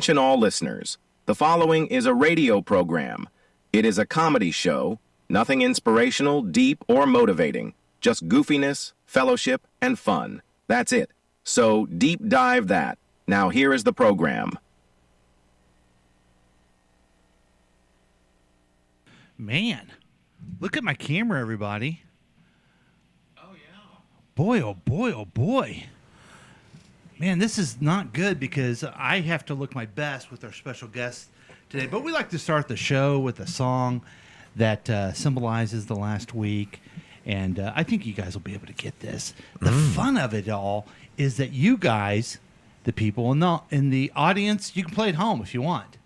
Attention all listeners. The following is a radio program. It is a comedy show, nothing inspirational, deep, or motivating. Just goofiness, fellowship, and fun. That's it. So deep dive that. Now here is the program. Man, look at my camera, everybody. Oh, yeah. Boy, oh, boy, oh, boy. Man, this is not good because I have to look my best with our special guest today. But we like to start the show with a song that symbolizes the last week. And I think you guys will be able to get this. The fun of it all is that you guys, the people in the audience, you can play at home if you want.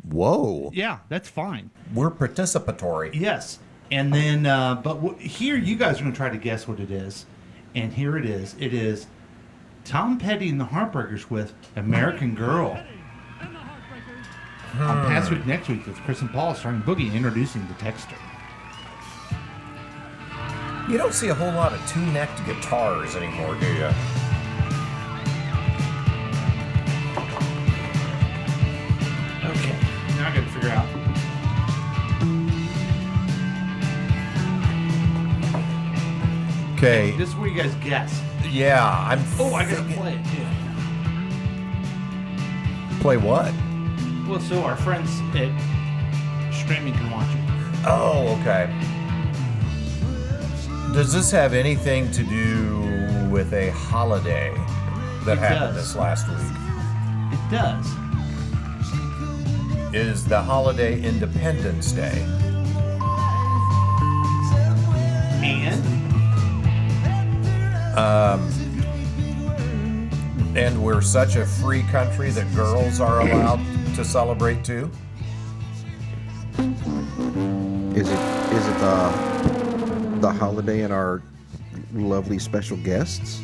Whoa. Yeah, that's fine. We're participatory. Yes. And then, here you guys are going to try to guess what it is. And here it is. It is Tom Petty and the Heartbreakers with American Girl. On Past Week Next Week with Chris and Paul starring Boogie introducing the texter. You don't see a whole lot of two-necked guitars anymore, do you? Okay. Now I got to figure out. Okay. This is where you guys guess. Yeah, I'm. I got to play it too. Play what? Well, so our friends at streaming can watch it. Oh, okay. Does this have anything to do with a holiday that happened this last week? It does. Is the holiday Independence Day? And we're such a free country that girls are allowed to celebrate too? Is it the holiday and our lovely special guests?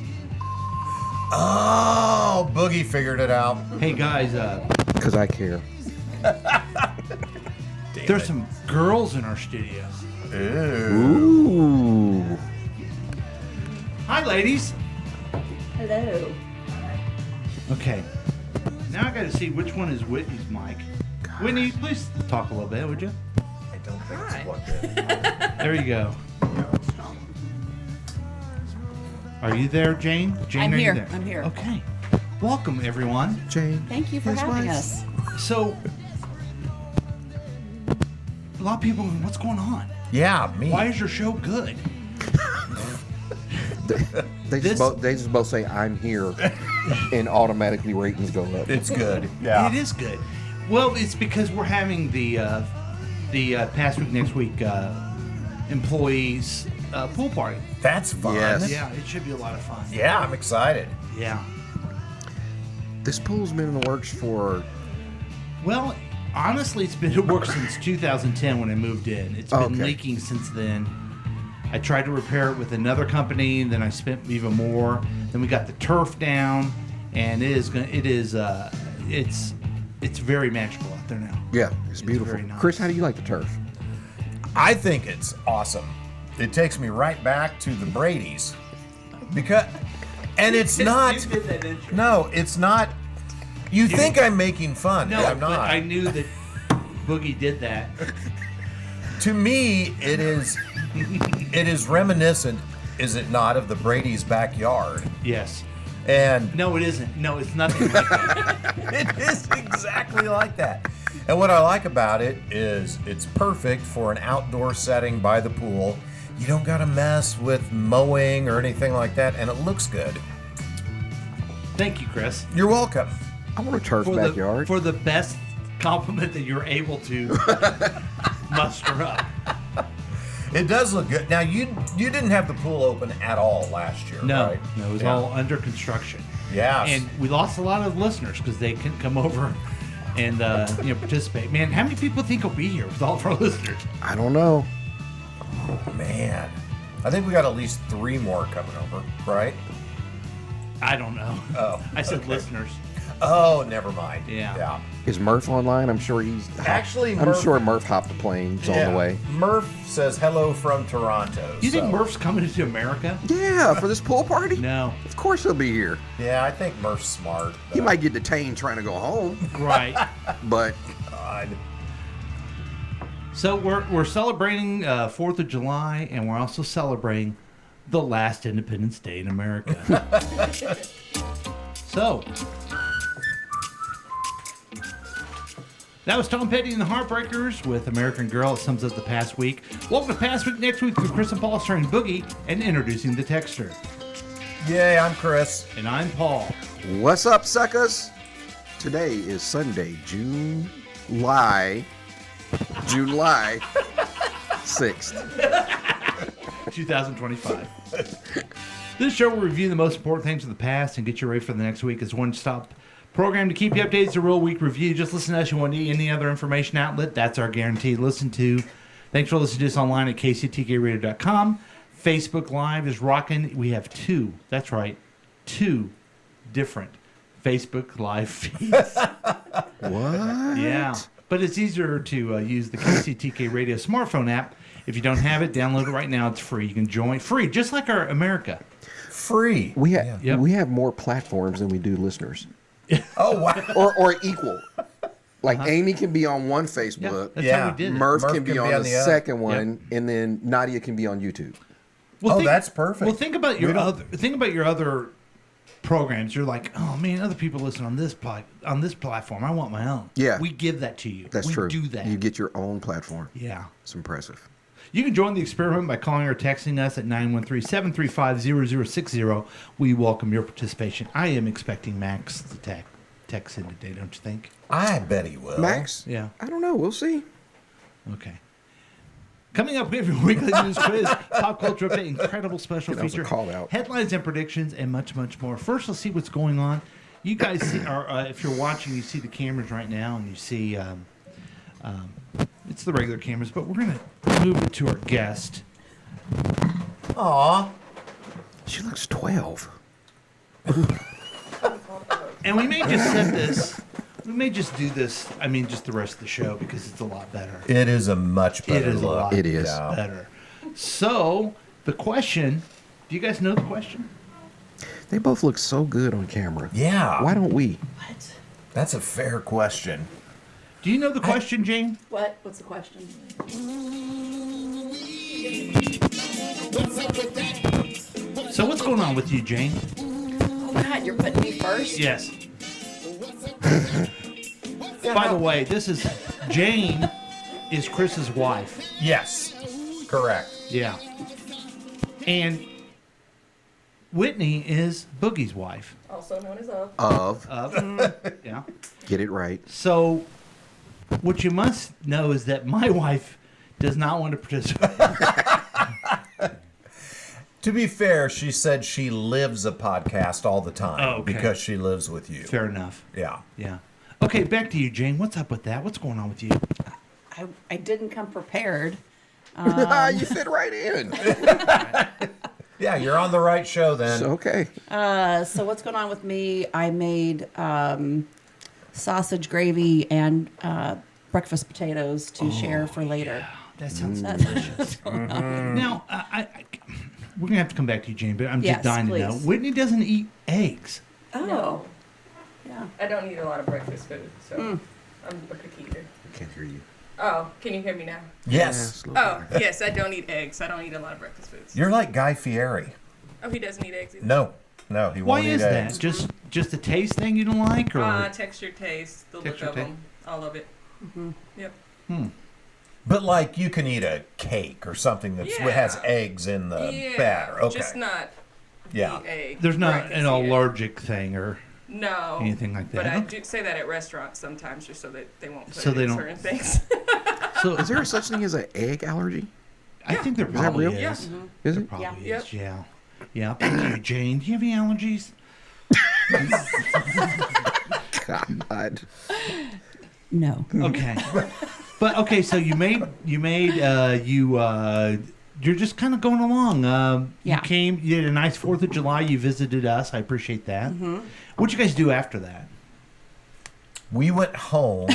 Oh, Boogie figured it out. Hey guys, Because I care. there's some girls in our studio. Ooh. Hi, ladies. Hello. Okay. Now I got to see which one is Whitney's mic. Gosh. Whitney, please talk a little bit, would you? I don't think Hi. it's plugged in. There you go. Are you there, Jane? Jane, I'm are you here. there? I'm here. Okay. Welcome, everyone. Jane. Thank you for His having wife. us. So, a lot of people, what's going on? Yeah, me. Why is your show good? They just both say I'm here, and automatically ratings go up. It's good. Yeah. It is good. Well, it's because we're having the Past Week Next Week employees pool party. That's fun. Yes. Yeah, it should be a lot of fun. Yeah, I'm excited. Yeah. This pool's been in the works for. Well, honestly, it's been at work since 2010 when I moved in. It's been Okay. leaking since then. I tried to repair it with another company, then I spent even more. Then we got the turf down, and it's very magical out there now. Yeah, it's beautiful. very nice. Chris, how do you like the turf? I think it's awesome. It takes me right back to the Brady's. And it's not. No, it's not. You think I'm making fun, No, and I'm but not. I knew that Boogie did that. To me, it is reminiscent, is it not, of the Brady's backyard? Yes. And No, it isn't. No, it's nothing like that. it is exactly like that. And what I like about it is it's perfect for an outdoor setting by the pool. You don't got to mess with mowing or anything like that, and it looks good. Thank you, Chris. You're welcome. I want a turf backyard. For the best compliment that you're able to muster up. It does look good. Now, you didn't have the pool open at all last year, No, right? no, it was Yeah. all under construction. Yes. And we lost a lot of listeners because they couldn't come over and participate. Man, how many people think will be here with all of our listeners? I don't know. Man, I think we got at least 3 more coming over, right? I don't know. Oh, I said okay. listeners. Oh, never mind. Yeah. Is Murph online? I'm sure he's. Actually, I'm Murph- sure Murph hopped the plane. He's on the way. Murph says hello from Toronto. You think so- Murph's coming to America? Yeah, for this pool party. No. Of course he'll be here. Yeah, I think Murph's smart. He might get detained trying to go home, Right. but God. So we're celebrating 4th of July, and we're also celebrating the last Independence Day in America. So that was Tom Petty and the Heartbreakers with American Girl. It sums up the past week. Welcome to Past Week Next Week with Chris and Paul starring Boogie and introducing the Texter. Yay, I'm Chris. And I'm Paul. what's up, suckers? Today is Sunday, July 6th. 2025. This show will review the most important things of the past and get you ready for the next week. It's a one-stop program to keep you updated. It's a real week review. Just listen to us. You want any other information outlet, that's our guarantee. Listen to. Thanks for listening to us online at kctkradio.com. Facebook Live is rocking. We have two different Facebook Live feeds. What? Yeah. But it's easier to use the KCTK Radio smartphone app. If you don't have it, download it right now. It's free. You can join free, just like our America. Free. We have Yep. we have more platforms than we do listeners, Oh, wow. or equal. Like Amy can be on one Facebook. That's Yeah. how we did it. Murph can be on the other. second one, and then Nadia can be on YouTube. Well, Oh, that's perfect. Well, think about your We don't- other programs. You're like, oh man, other people listen on this platform. I want my own. Yeah. we give that to you. That's we true. Do that. You get your own platform. Yeah. It's impressive. You can join the experiment by calling or texting us at 913-735-0060. We welcome your participation. I am expecting Max to text in today, don't you think? I bet he will. Max? Yeah. I don't know. We'll see. Okay. Coming up, we have your weekly news quiz, pop culture update, incredible special That was a feature, call out. headlines and predictions, and much, much more. First, let's see what's going on. You guys see, if you're watching, you see the cameras right now, and you see it's the regular cameras, but we're going to move it to our guest. Aw. She looks 12. And we may just set this, we may just do this, just the rest of the show, because it's a lot better. It is a much better It is a look. lot It is. Yeah. better. So, the question, do you guys know the question? They both look so good on camera. Yeah. Why don't we? What? That's a fair question. Do you know the question, Jane? What? What's the question? So what's going on with you, Jane? Oh God, you're putting me first. Yes. By the way, this is Jane is Chris's wife. Yes. Correct. Yeah. And Whitney is Boogie's wife. Also known as Of. Yeah. Get it right. So what you must know is that my wife does not want to participate. To be fair, she said she lives a podcast all the time Oh, okay. because she lives with you. Fair enough. Yeah. Yeah. Okay, back to you, Jane. What's up with that? What's going on with you? I didn't come prepared. You fit right in. Yeah, you're on the right show then. So, okay. So what's going on with me? I made sausage gravy and breakfast potatoes to share for later. That sounds delicious. Now, we're going to have to come back to you, Jane, but I'm just Yes, dying to know. please. Whitney doesn't eat eggs. Oh. No. Yeah. I don't eat a lot of breakfast food, so I'm a picky eater. I can't hear you. Oh, can you hear me now? Yes. Oh, yes, I don't eat eggs. I don't eat a lot of breakfast foods. You're like Guy Fieri. Oh, he doesn't eat eggs either. No, he Why won't eat is eggs. that? Just a taste thing you don't like, or Texture, taste, the Texture, look of taste. them, all of it. Yep. But like you can eat a cake or something that Yeah. has eggs in the Yeah, batter. Okay. just not Yeah. the egg. there's where I not can an see it. allergic thing, or No. anything like But that. I Okay. do say that at restaurants sometimes, just so that they won't put So it they in don't- certain things. so Is there a such thing as an egg allergy? I think there that probably real? is. Yeah. Is There it? probably Yeah. is. Yeah. Yeah. Thank you, Jane. Do you have any allergies? God. No. Okay. But okay, so you're just kind of going along. Yeah. You did a nice 4th of July. You visited us. I appreciate that. What'd you guys do after that? We went home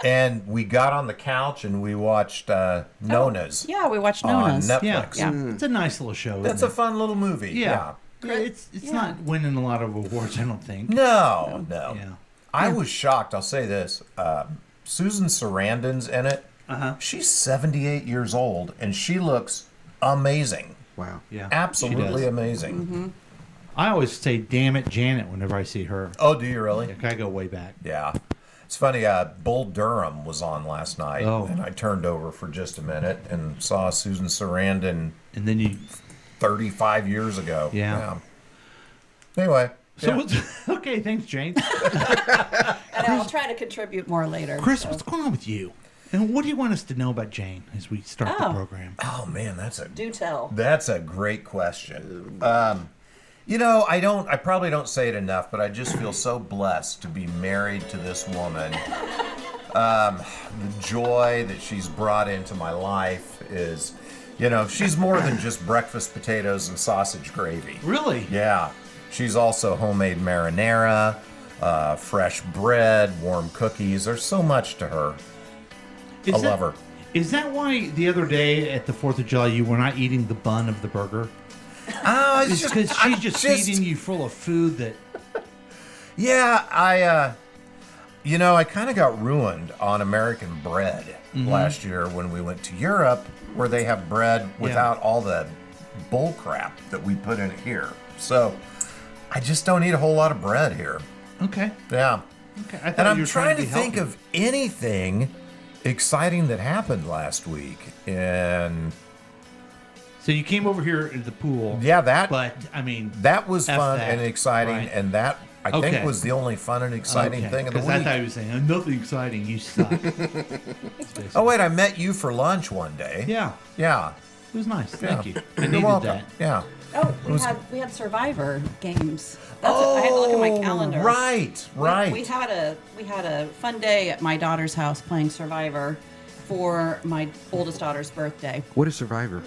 and we got on the couch and we watched Nona's Yeah, we watched on Nona's. Netflix. Yeah, Yeah. It's a nice little show. That's isn't a fun little movie. it? Yeah. Yeah. It's Yeah. not winning a lot of awards, I don't think. No. Yeah. I was shocked. I'll say this. Susan Sarandon's in it. Uh-huh. She's 78 years old and she looks amazing. Wow. Yeah. Absolutely she does. amazing. I always say, "Damn it, Janet," whenever I see her. Oh, do you really? Like, I go way back. Yeah. It's funny, Bull Durham was on last night, Oh. and I turned over for just a minute and saw Susan Sarandon And then you. 35 years ago. Yeah. Anyway. So yeah. what's okay? Thanks, Jane. And I'll try to contribute more later. Chris, so. what's going on with you? And what do you want us to know about Jane as we start the Oh. program? Oh, man, Do tell. that's a great question. I probably don't say it enough, but I just feel so blessed to be married to this woman. The joy that she's brought into my life is, she's more than just breakfast potatoes and sausage gravy. Really? Yeah. She's also homemade marinara, fresh bread, warm cookies. There's so much to her. I love her. Is that why the other day at the 4th of July you were not eating the bun of the burger? Oh, It's because she's just feeding you full of food that. Yeah, I kind of got ruined on American bread last year when we went to Europe, where they have bread without all the bull crap that we put in it here. So I just don't eat a whole lot of bread here. Okay. Yeah. Okay. I thought And you I'm were trying to be think healthy. of anything exciting that happened last week. And So you came over here at the pool. yeah, that I mean. that was F fun that, and exciting, right. and that I think Okay. was the only fun and exciting thing of the 'cause I week. thought you were saying nothing exciting. You suck. Oh wait, I met you for lunch one day. Yeah. Yeah. It was nice. Thank you. I You're needed welcome. that. Yeah. Oh, we had Survivor games. I had to look at my calendar. Right, right. We had a fun day at my daughter's house playing Survivor for my oldest daughter's birthday. What is Survivor?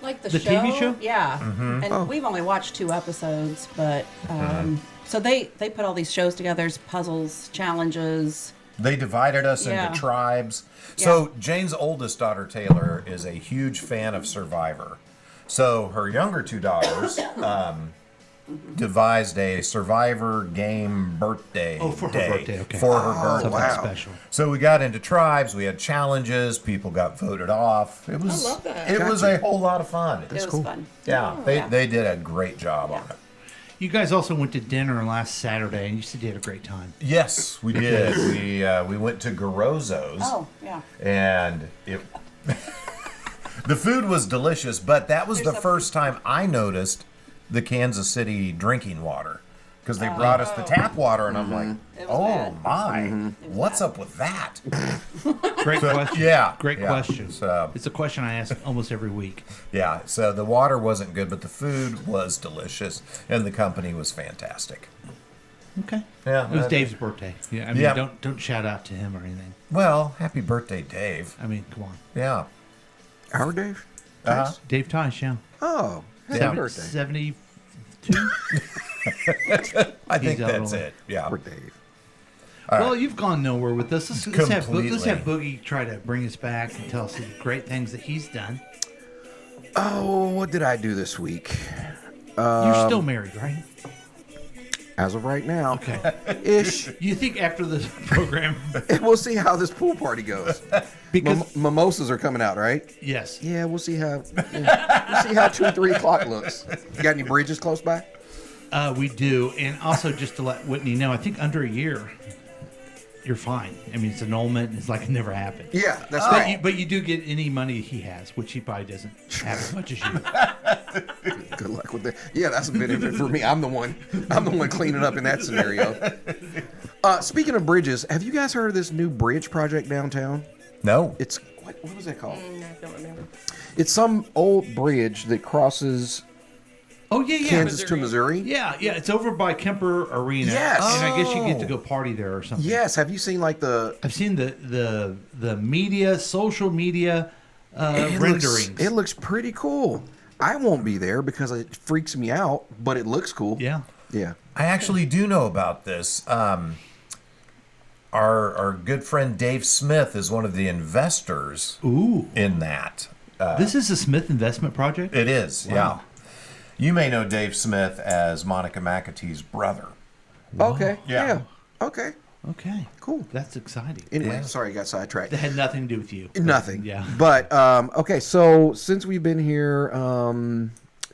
Like the The TV show? Yeah. Mm-hmm. And we've only watched 2 episodes, but so they put all these shows together, puzzles, challenges. They divided us Yeah. into tribes. So Jane's oldest daughter, Taylor, is a huge fan of Survivor. So her younger 2 daughters devised a Survivor game birthday Oh, for her day birthday, okay. for her Something birthday. wow. special. So we got into tribes. We had challenges. People got voted off. It was. love that. It was a whole lot of fun. It was fun. Yeah, they did a great job on it. You guys also went to dinner last Saturday, and you said you had a great time. Yes, we did. We went to Garozzo's. Oh, yeah. And it the food was delicious, but that was the first time I noticed the Kansas City drinking water, because they brought us the tap water, and I'm like, It was oh bad. my, what's up with that? Great question. Yeah, Great yeah. question. So It's a question I ask almost every week. yeah, so the water wasn't good, but the food was delicious, and the company was fantastic. Okay. Yeah, It was that- Dave's birthday. Yeah. I mean, Yeah. don't shout out to him or anything. Well, happy birthday, Dave. I mean, come on. Yeah. Our Dave? Uh-huh. Dave Tice, yeah. Oh, happy Seven- birthday. 72. I think He's out that's on it. Yeah. For Dave. Well, you've gone nowhere with us. Let's have Completely. Boogie try to bring us back and tell us the great things that he's done. Oh, what did I do this week? You're still married, right? As of right now. Okay. Ish. You think after this program, We'll see how this pool party goes. because Mimosas are coming out, right? yes, Yeah, we'll see how. We'll see how 2 and 3 o'clock looks. You got any bridges close by? we do, and also just to let Whitney know, I think under a year, you're fine. I mean, it's annulment. It's like it never happened. Yeah, that's But right. but you do get any money he has, which he probably doesn't have as much as you. Good luck with that. Yeah, that's a benefit for me. I'm the one cleaning up in that scenario. Speaking of bridges, have you guys heard of this new bridge project downtown? No. It's what was that called? I don't remember. It's some old bridge that crosses Oh yeah. Kansas to Missouri. Yeah. It's over by Kemper Arena. Yes. And I guess you get to go party there or something. Yes. Have you seen like the I've seen the media, social media it renderings. Looks, it looks pretty cool. I won't be there because it freaks me out, but it looks cool. Yeah. Yeah. I actually do know about this. our good friend Dave Smith is one of the investors Ooh. in that. This is a Smith investment project? It is, yeah. You may know Dave Smith as Monica McAtee's brother. Okay. Yeah. Yeah. Okay. Okay. Cool. That's exciting. Anyway, Yeah. sorry, I got sidetracked. That had nothing to do with you. Nothing. Yeah. But okay, so since we've been here,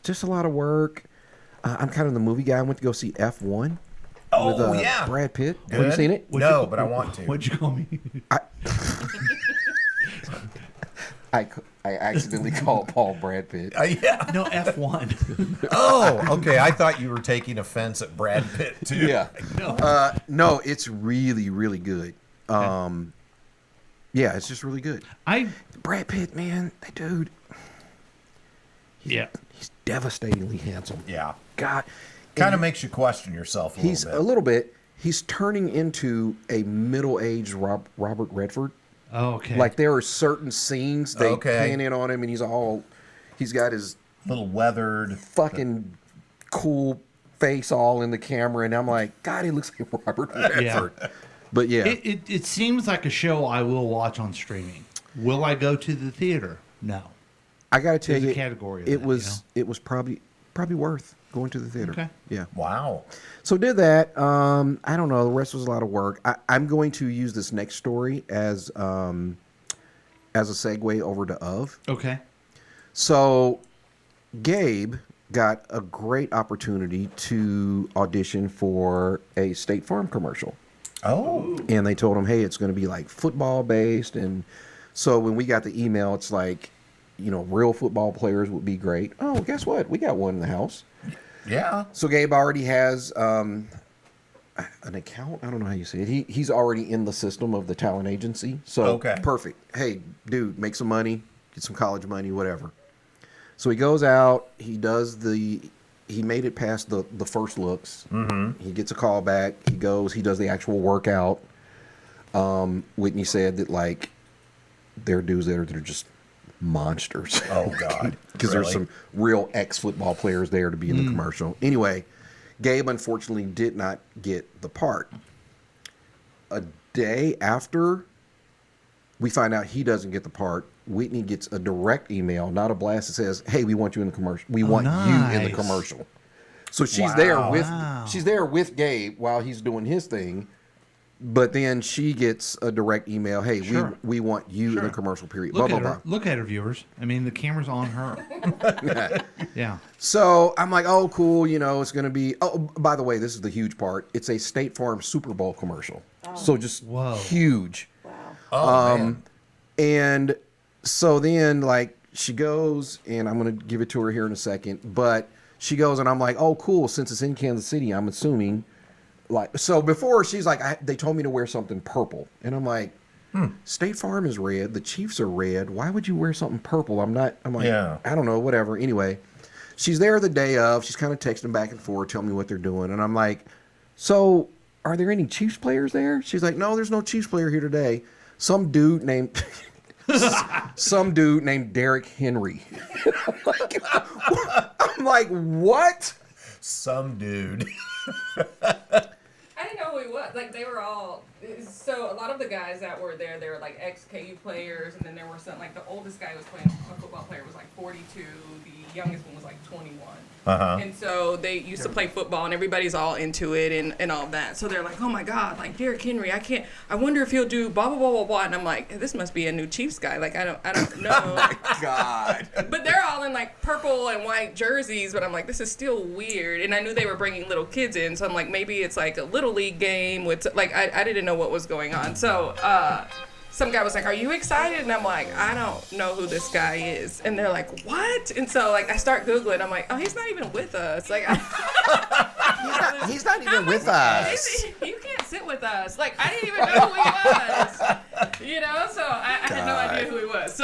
just a lot of work. I'm kind of the movie guy. I went to go see F1 Oh, with yeah. Brad Pitt. Good. Have you seen it? No, but I want to. What'd you call me? I accidentally called Paul Brad Pitt. Yeah. No, F1. Oh, okay. I thought you were taking offense at Brad Pitt, too. Yeah. No, it's really, really good. Yeah, it's just really good. Brad Pitt, man, that dude. Yeah. He's devastatingly handsome. Yeah. God. Kind of makes you question yourself a He's little bit. a little bit. He's turning into a middle-aged Robert Redford. Oh, okay. Like there are certain scenes they Okay. pan in on him, and he's got his little weathered. fucking cool face all in the camera, and I'm like, God, he looks like Robert Redford. But yeah, It seems like a show I will watch on streaming. Will I go to the theater? No. I got to tell There's you, a category of it that, was probably worth going to the theater. Okay. Yeah. Wow. So did that. I don't know. The rest was a lot of work. I'm going to use this next story as a segue over to Of. Okay. So Gabe got a great opportunity to audition for a State Farm commercial. Oh. And they told him, hey, it's going to be like football based. And so when we got the email, it's like, real football players would be great. Oh, guess what? We got one in the house. Yeah. So Gabe already has an account. I don't know how you say it. He's already in the system of the talent agency. So Okay. Perfect. Hey, dude, make some money, get some college money, whatever. So he goes out. He made it past the first looks. Mm-hmm. He gets a call back. He goes. He does the actual workout. Whitney said that like there are dudes that are just monsters. Oh, God. Because there's some real ex-football players there to be in the commercial. Anyway, Gabe unfortunately did not get the part. A day after we find out he doesn't get the part, Whitney gets a direct email, not a blast, that says, hey, we want you in the commercial. We want you in the nice. commercial. So she's Wow. there with Gabe while he's doing his thing. But then she gets a direct email, hey, Sure. we want you in the Sure. commercial period. Look Blah, at blah, her. blah. Look at her, viewers. I mean, the camera's on her. Yeah. So I'm like, oh, cool. It's going to be. Oh, by the way, this is the huge part. It's a State Farm Super Bowl commercial. So just Whoa. huge. Wow. Oh, man. And so then, like, she goes, and I'm going to give it to her here in a second. But she goes, and I'm like, oh, cool. Since it's in Kansas City, I'm assuming. Like, so before she's like, they told me to wear something purple. And I'm like, State Farm is red. The Chiefs are red. Why would you wear something purple? I'm like, Yeah. I don't know, whatever. Anyway, she's there the day of. She's kind of texting back and forth, telling me what they're doing. And I'm like, so are there any Chiefs players there? She's like, no, there's no Chiefs player here today. Some dude named Derrick Henry. I'm like, what? Some dude. I didn't know who he was. Like, they were all. So, a lot of the guys that were there, they were like ex-KU players, and then there were some, like, the oldest guy who was playing a football player was like 42, the youngest one was like 21. Uh-huh. And so they used to play football, and everybody's all into it and all that. So they're like, oh my God, like Derrick Henry, I wonder if he'll do blah, blah, blah, blah, blah. And I'm like, this must be a new Chiefs guy. Like, I don't know. God. But they're all in like purple and white jerseys, but I'm like, this is still weird. And I knew they were bringing little kids in, so I'm like, maybe it's like a little league game with, like, I didn't know what was going on. So, some guy was like, are you excited? And I'm like, I don't know who this guy is. And they're like, what? And so, like, I start Googling. I'm like, oh, he's not even with us. Like, He's not even with us. you can't sit with us. Like, I didn't even know who he was. So I had no idea who he was. So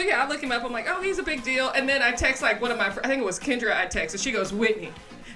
yeah, I look him up. I'm like, oh, he's a big deal. And then I text, like, one of my, I think it was Kendra I texted. She goes, Whitney,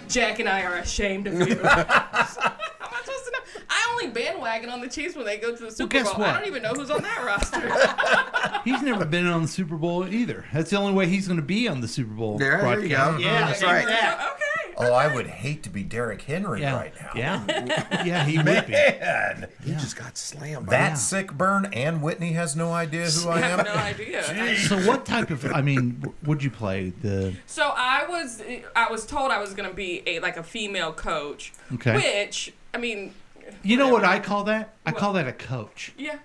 Jack and I are ashamed of you. How am I supposed to know? I only bandwagon on the Chiefs when they go to the Super guess Bowl. what? I don't even know who's on that roster. He's never been on the Super Bowl either. That's the only way he's going to be on the Super Bowl There you broadcast. go. Yeah, That's right. Yeah. Oh, I would hate to be Derrick Henry Yeah. right now. Yeah. Yeah, he would be. Man, He just got slammed. by that sick burn, and Whitney has no idea who I I am. have no idea. So what type of, I mean, would you play? So I was told I was gonna be a female coach, Okay. which I mean, You know what whatever. I call that? I call that a coach. yeah.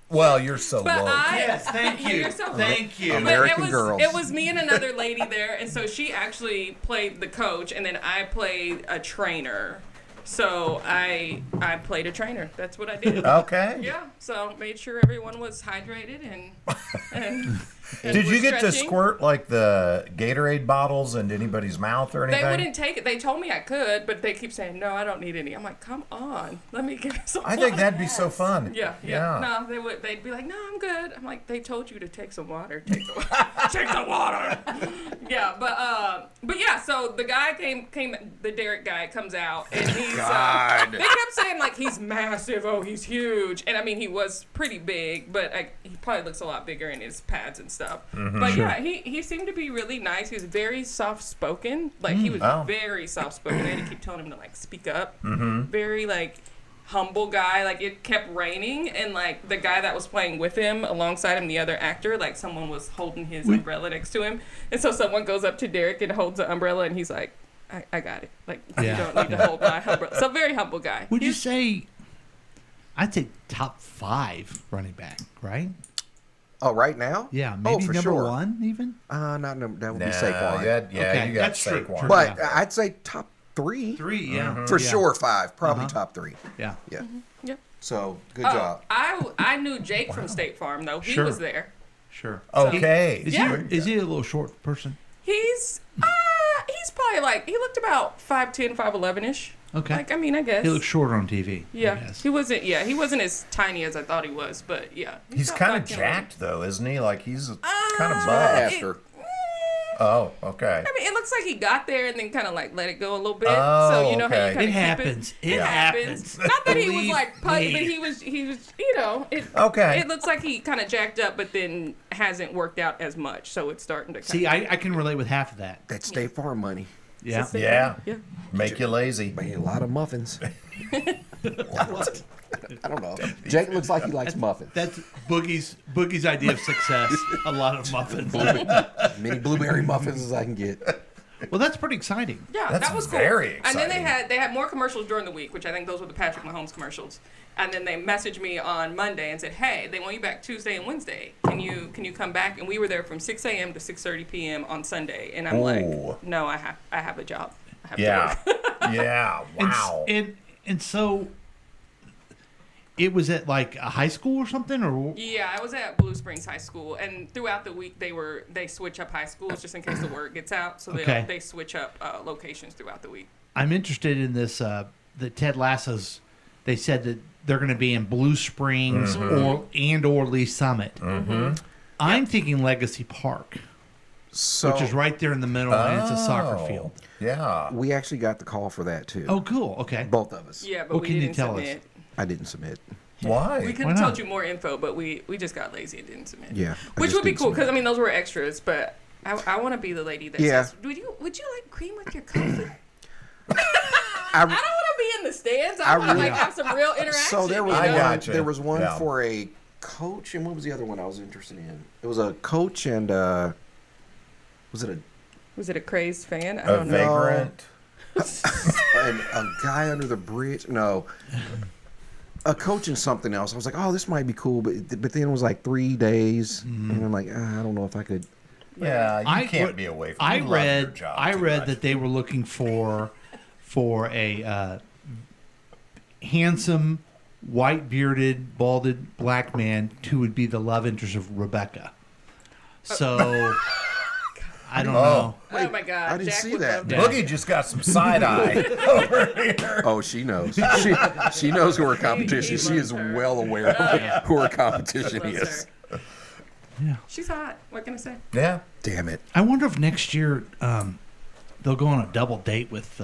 Well, you're so But low. Thank you. You're so Thank you. But American Girls. It was me and another lady there, and so she actually played the coach, and then I played a trainer. So I played a trainer. That's what I did. Okay. Yeah. So made sure everyone was hydrated and Did were you get to stretching. squirt like the Gatorade bottles into anybody's mouth or anything? They wouldn't take it. They told me I could, but they keep saying no. I don't need any. I'm like, come on, let me give you some. I think water." that'd be so fun. Yeah. No, they would. They'd be like, no, I'm good. I'm like, they told you to take some water. Take the take the water. Yeah, but yeah. So the guy came. The Derek guy comes out, and he's. They kept saying like he's massive. Oh, he's huge. And I mean, he was pretty big, but he probably looks a lot bigger in his pads and stuff. But yeah, he seemed to be really nice. He was very soft spoken. Like he was Oh. very soft spoken. I had to keep telling him to like speak up. Very like humble guy. Like it kept raining, and like the guy that was playing with him alongside him, the other actor, like someone was holding his umbrella next to him, and so someone goes up to Derek and holds the umbrella, and he's like, I got it. Like Yeah. you don't need to hold my umbrella. So very humble guy. Would you He's- say, I'd say top 5 running back, right? Oh, right now? Yeah, Oh, maybe for number sure. 1 even? Not number. That would Nah, be Saquon. Okay, you got that's true, Saquon. true. But Yeah. I'd say top 3 3, yeah. for Yeah. sure. 5, probably top 3. Yeah. Yeah. Yeah. So good Oh, job. I knew Jake from State Farm though. He Sure. was there. Sure. Okay. Is he a little short person? He's probably like he looked about 5'10", 5'11" ish. Okay. Like I mean, I guess. He looks shorter on TV. I Yeah, guess. he wasn't. Yeah, he wasn't as tiny as I thought he was, but yeah. He's about kind of 5'10". jacked though, isn't he? Like he's kind of I buff. asked her. Oh, okay. I mean, it looks like he got there and then kind of like let it go a little bit. Oh, so you know how okay. you kind It of happens. It happens. Not that he was Believe like putty, me. but he was. You know, it. Okay. It looks like he kind of jacked up, but then hasn't worked out as much. So it's starting to. See, I can relate with half of that. That State Farm money. Yeah. Yeah. Yeah. Make you lazy. Man, a lot of muffins. I don't know. Jake looks like he likes muffins. That's Boogie's idea of success. A lot of muffins. Many blueberry muffins as I can get. Well, that's pretty exciting. Yeah, That's that was cool. very And then exciting. they had more commercials during the week, which I think those were the Patrick Mahomes commercials. And then they messaged me on Monday and said, "Hey, they want you back Tuesday and Wednesday. Can you come back?" And we were there from 6 a.m. to 6:30 p.m. on Sunday. And I'm Ooh. like, "No, I have a job. I have Yeah. to work." Yeah. Wow. And so it was at like a high school or something, or Yeah, I was at Blue Springs High School, and throughout the week they switch up high schools just in case the word gets out. So Okay. they switch up locations throughout the week. I'm interested in this. That Ted Lasso's. They said that they're going to be in Blue Springs or Lee Summit. I'm thinking Legacy Park, So which is right there in the middle, and it's a soccer Oh, field. Yeah. we actually got the call for that too. Oh, cool. Okay. Both of us. Yeah, but What we can you didn't tell us? submit. I didn't submit. Why? We could Why have not? told you more info, but we just got lazy and didn't submit. Yeah. I Which just would be didn't cool submit. because I mean those were extras, but I want to be the lady that Yeah. says, would you like cream with your coffee? I I don't want to be in the stands. I I want to really- like have some real interaction. So there was you I know? gotcha. there was one Yeah. for a coach, and what was the other one I was interested in? It was a coach and was it Was it a crazed fan? I A don't know. vagrant. a guy under the bridge? No, a coach and something else. I was like, oh, this might be cool, but then it was like 3 days, and I'm like, I don't know if I could. Yeah, you I- can't what- be away from. I you love your read job I too read much. that they were looking for a handsome, white bearded, balded black man who would be the love interest of Rebecca. So I don't know. Oh my God! I didn't Jack see would that. love Yeah. Boogie just got some side eye over here. Oh, she knows. She knows who her competition. She is loves her. well aware of who her competition Loves is. her. Yeah. She's hot. What can I say? Yeah. Damn it. I wonder if next year they'll go on a double date with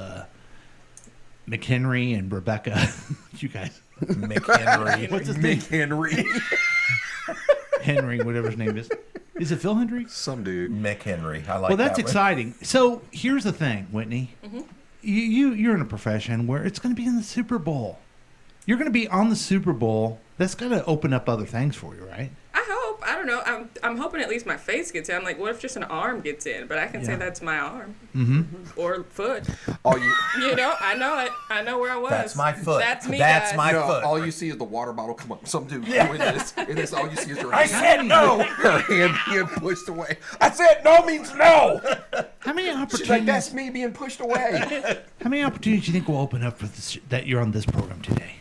McHenry and Rebecca. You guys, McHenry. what's his name? Henry. Henry, whatever his name is. Is it Phil Henry? Some dude. McHenry. I like Well, that's that one. exciting. So here's the thing, Whitney. you're in a profession where it's going to be in the Super Bowl. You're going to be on the Super Bowl. That's got to open up other things for you, right? I hope. I don't know. I'm hoping at least my face gets in. I'm like, what if just an arm gets in? But I can say that's my arm or foot. All you, You know, I know it. I know where I was. That's my foot. That's me. That's guys. my no, foot. all you see is the water bottle come up. Some dude doing this, and that's all you see is her I hand, said no. her hand being pushed away. I said no means no. How many She's like, opportunities? that's me being pushed away. How many opportunities do you think will open up for this, that you're on this program today?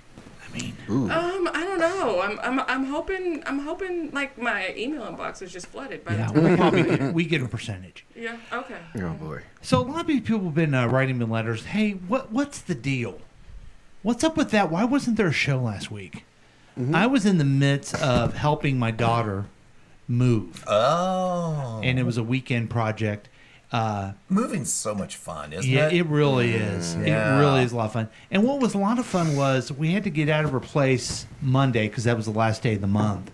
I mean, I don't know. I'm hoping like my email inbox is just flooded by yeah, the time. we'll probably we get a percentage. Yeah. Okay. Oh boy. So a lot of people have been writing me letters. Hey, what's the deal? What's up with that? Why wasn't there a show last week? I was in the midst of helping my daughter move, Oh. and it was a weekend project. Moving's so much fun, isn't Yeah, it? it really is. Yeah. It really is a lot of fun. And what was a lot of fun was we had to get out of her place Monday because that was the last day of the month.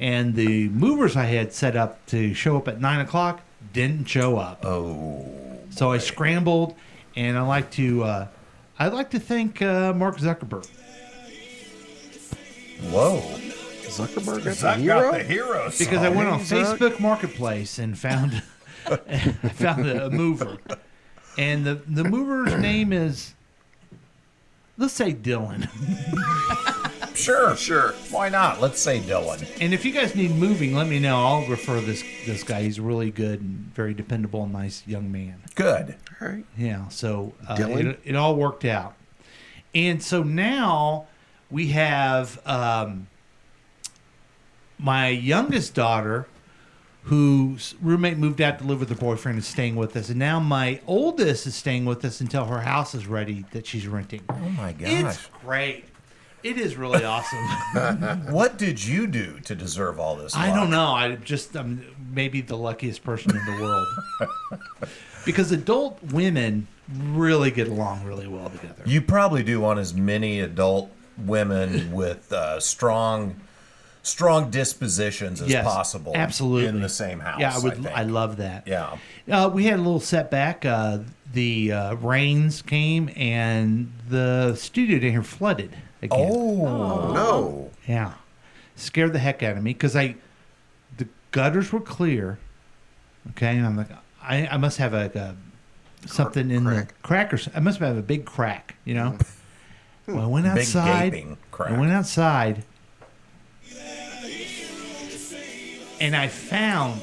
And the movers I had set up to show up at 9 o'clock didn't show up. Oh. So I scrambled, and I'd like to thank Mark Zuckerberg. Whoa. Zuckerberg got the Zuck hero? got the hero Because I went on Zuck. Facebook Marketplace and found I found a mover. And the mover's name is, let's say Dylan. Sure. Why not? Let's say Dylan. And if you guys need moving, let me know. I'll refer this guy. He's really good and very dependable and nice young man. Good. All right. Yeah, so Dylan? it all worked out. And so now we have my youngest daughter, whose roommate moved out to live with her boyfriend, is staying with us. And now my oldest is staying with us until her house is ready that she's renting. Oh my gosh. It's great. It is really awesome. What did you do to deserve all this? I luck? don't know. I'm maybe the luckiest person in the world. Because adult women really get along really well together. You probably do want as many adult women with strong dispositions as Yes, possible. absolutely. In the same house. Yeah, I would. think. I love that. Yeah. We had a little setback. The rains came and the studio down here flooded again. Oh No. Yeah, scared the heck out of me because the gutters were clear. Okay, and I'm like, I must have something in crack. the crackers. I must have a big crack. You know. Well, I went Big outside. gaping crack. I went outside. And I found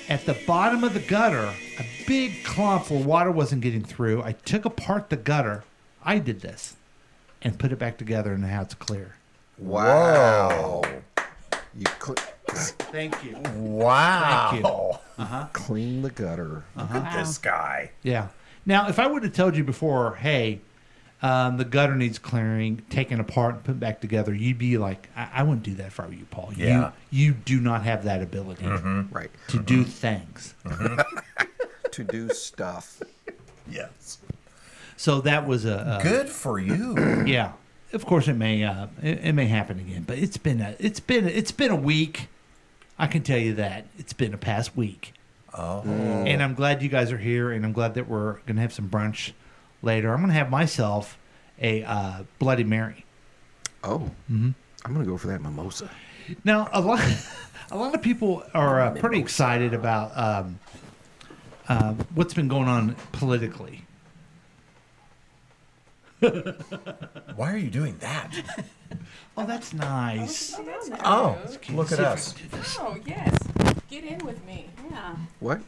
at the bottom of the gutter a big clump where water wasn't getting through. I took apart the gutter. I did this and put it back together, and now it's clear. Wow. You Thank you. Wow. Thank you. clean the gutter. Look at this guy. Yeah. Now, if I would have told you before, hey, the gutter needs clearing, taken apart, and put back together, you'd be like, I wouldn't do that if I were you, Paul. Yeah. You do not have that ability Right. to do things. To do stuff. Yes. So that was a Good for you. yeah. Of course, it may happen again, but it's been a week. I can tell you that it's been a past week. Oh. And I'm glad you guys are here, and I'm glad that we're gonna have some brunch later. I'm gonna have myself a Bloody Mary. Oh. I'm going to go for that mimosa. Now, a lot of people are pretty excited about what's been going on politically. Why are you doing that? Oh, that's nice. Oh, look at us. Oh yes. Get in with me. Yeah. What?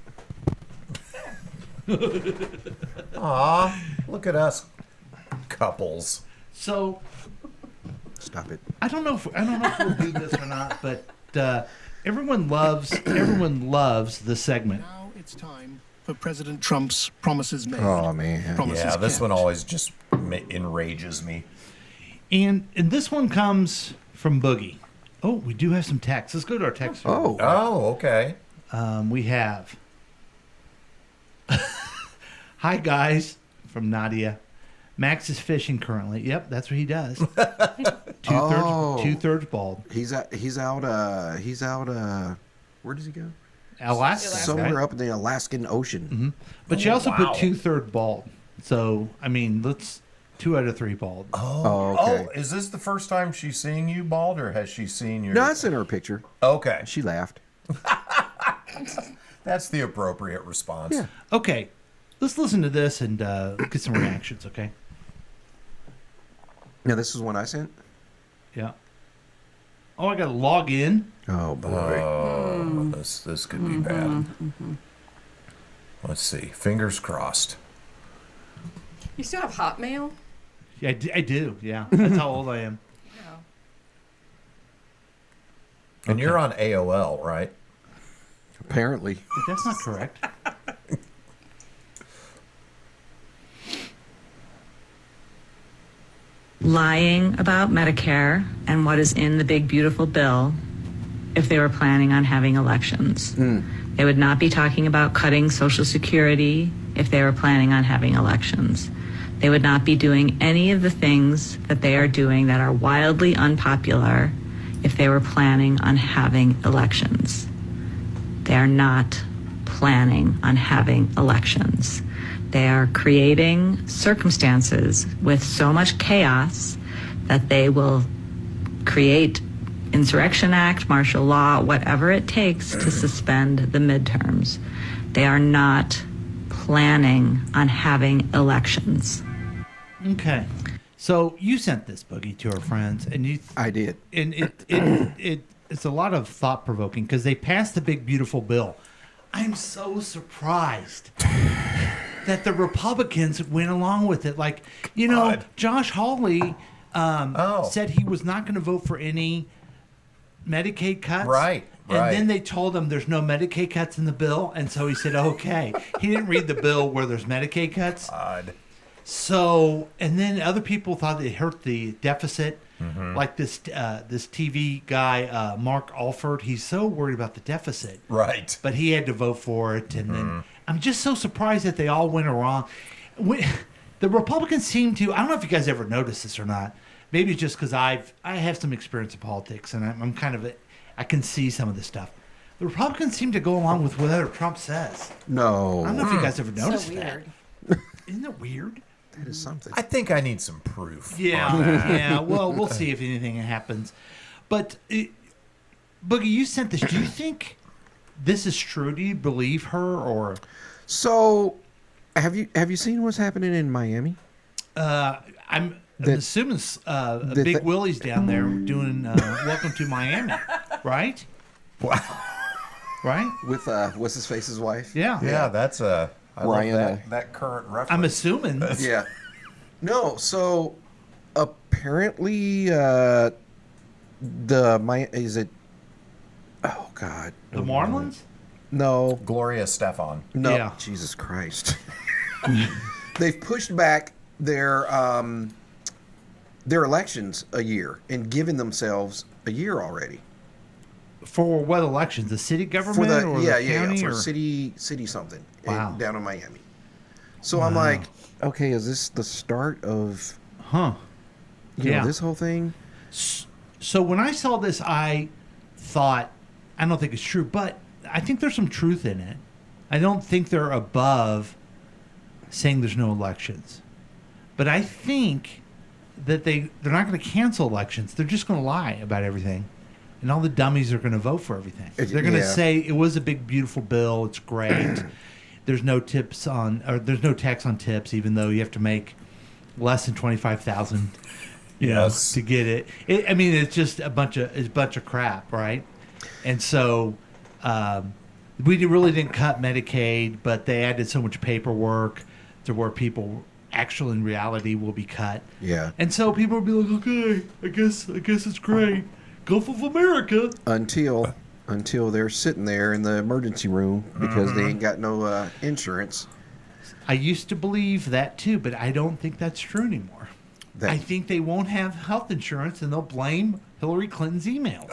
Aw, look at us. Couples. So Stop it. I don't know if we'll do this or not, but everyone loves the segment. Now it's time for President Trump's promises made. Oh, man. Promises Yeah, this kept. one always just enrages me. And this one comes from Boogie. Oh, we do have some text. Let's go to our text. Oh. Oh, okay. We have. Hi guys, from Nadia. Max is fishing currently. Yep, that's what he does. Two-thirds bald. He's out, where does he go? Alaska. Somewhere right? up in the Alaskan Ocean. But she also Wow. put 2/3 bald. So I mean, let's 2 out of 3 bald. Oh, okay. Oh, is this the first time she's seeing you bald, or has she seen your? No, I sent her a picture. Okay, She laughed. that's the appropriate response. Yeah. Okay, let's listen to this and get some reactions. Okay. Now, this is one I sent? Yeah. Oh, I gotta log in. Oh, boy. Oh, this could be bad. Let's see. Fingers crossed. You still have Hotmail? Yeah, I do. Yeah, that's how old I am. No. And you're on AOL, right? Apparently. But that's not correct. Lying about Medicare and what is in the big beautiful bill if they were planning on having elections. They would not be talking about cutting Social Security if they were planning on having elections. They would not be doing any of the things that they are doing that are wildly unpopular if they were planning on having elections. They are not planning on having elections. They are creating circumstances with so much chaos that they will create Insurrection Act, martial law, whatever it takes to suspend the midterms. They are not planning on having elections. Okay. So you sent this, Boogie, to our friends, and you I did. and it's a lot of thought provoking because they passed the big beautiful bill. I'm so surprised that the Republicans went along with it. Like, you know, God. Josh Hawley Oh. said he was not going to vote for any Medicaid cuts. Right, And right. then they told him there's no Medicaid cuts in the bill, and so he said, okay. He didn't read the bill where there's Medicaid cuts. Odd. So, and then other people thought it hurt the deficit. Like this TV guy, Mark Alford, he's so worried about the deficit. Right. But he had to vote for it. And then I'm just so surprised that they all went along. The Republicans seem to, I don't know if you guys ever noticed this or not. Maybe it's just because I have some experience in politics and I'm kind of, I can see some of this stuff. The Republicans seem to go along with whatever Trump says. No. I don't know if you guys ever So noticed weird. that. Isn't it weird? That is something. I think I need some proof. Yeah, on that. yeah. Well, we'll see if anything happens. But Boogie, you sent this. Do you think this is true? Do you believe her, or So, have you seen what's happening in Miami? I'm That- assuming that- Big that- Willie's down there doing "Welcome to Miami," right? Wow. Right? With what's his face's wife? Yeah. Yeah, that's a I love Ryan, that current reference. I'm assuming. Yeah. No, so apparently is it oh god. The Marlins. No. Gloria Stefan. No. Yeah. Jesus Christ. They've pushed back their elections a year and given themselves a year already. For what elections? The city government For the or yeah, the yeah, county? for or? city something Wow. down in Miami. So I'm like, okay, is this the start of Huh. you Yeah. know, this whole thing? So when I saw this, I thought, I don't think it's true, but I think there's some truth in it. I don't think they're above saying there's no elections. But I think that they're not going to cancel elections. They're just going to lie about everything. And all the dummies are going to vote for everything. They're going to Yeah. say it was a big, beautiful bill. It's great. There's no tips on, or there's no tax on tips, even though you have to make less than 25,000, Yes. to get it. I mean, it's just a bunch of crap, right? And so we really didn't cut Medicaid, but they added so much paperwork to where people actually in reality will be cut. Yeah. And so people will be like, okay, I guess it's great. Gulf of America. Until they're sitting there in the emergency room because they ain't got no insurance. I used to believe that too, but I don't think that's true anymore. I think they won't have health insurance and they'll blame Hillary Clinton's emails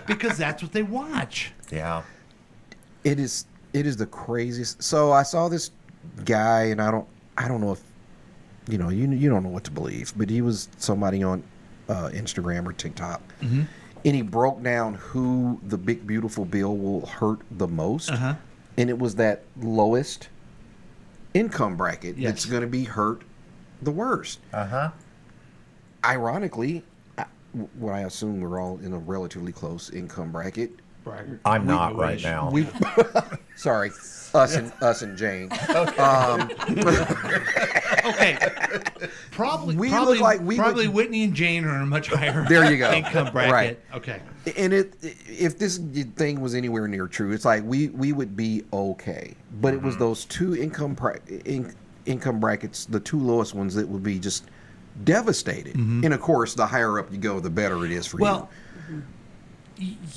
because that's what they watch. Yeah. It is the craziest. So I saw this guy, and I don't know if you don't know what to believe, but he was somebody on Instagram or TikTok, and he broke down who the big beautiful bill will hurt the most, and it was that lowest income bracket Yes. that's going to be hurt the worst. Ironically, what I assume we're all in a relatively close income bracket. I'm not right now. We, sorry, us and Jane. Okay. Probably, We probably, look like we probably would- Whitney and Jane are in a much higher There you go. income bracket. Right. Okay. And if this thing was anywhere near true, it's like we would be okay. But it was those two income brackets, the two lowest ones, that would be just devastated. And of course, the higher up you go, the better it is for Well,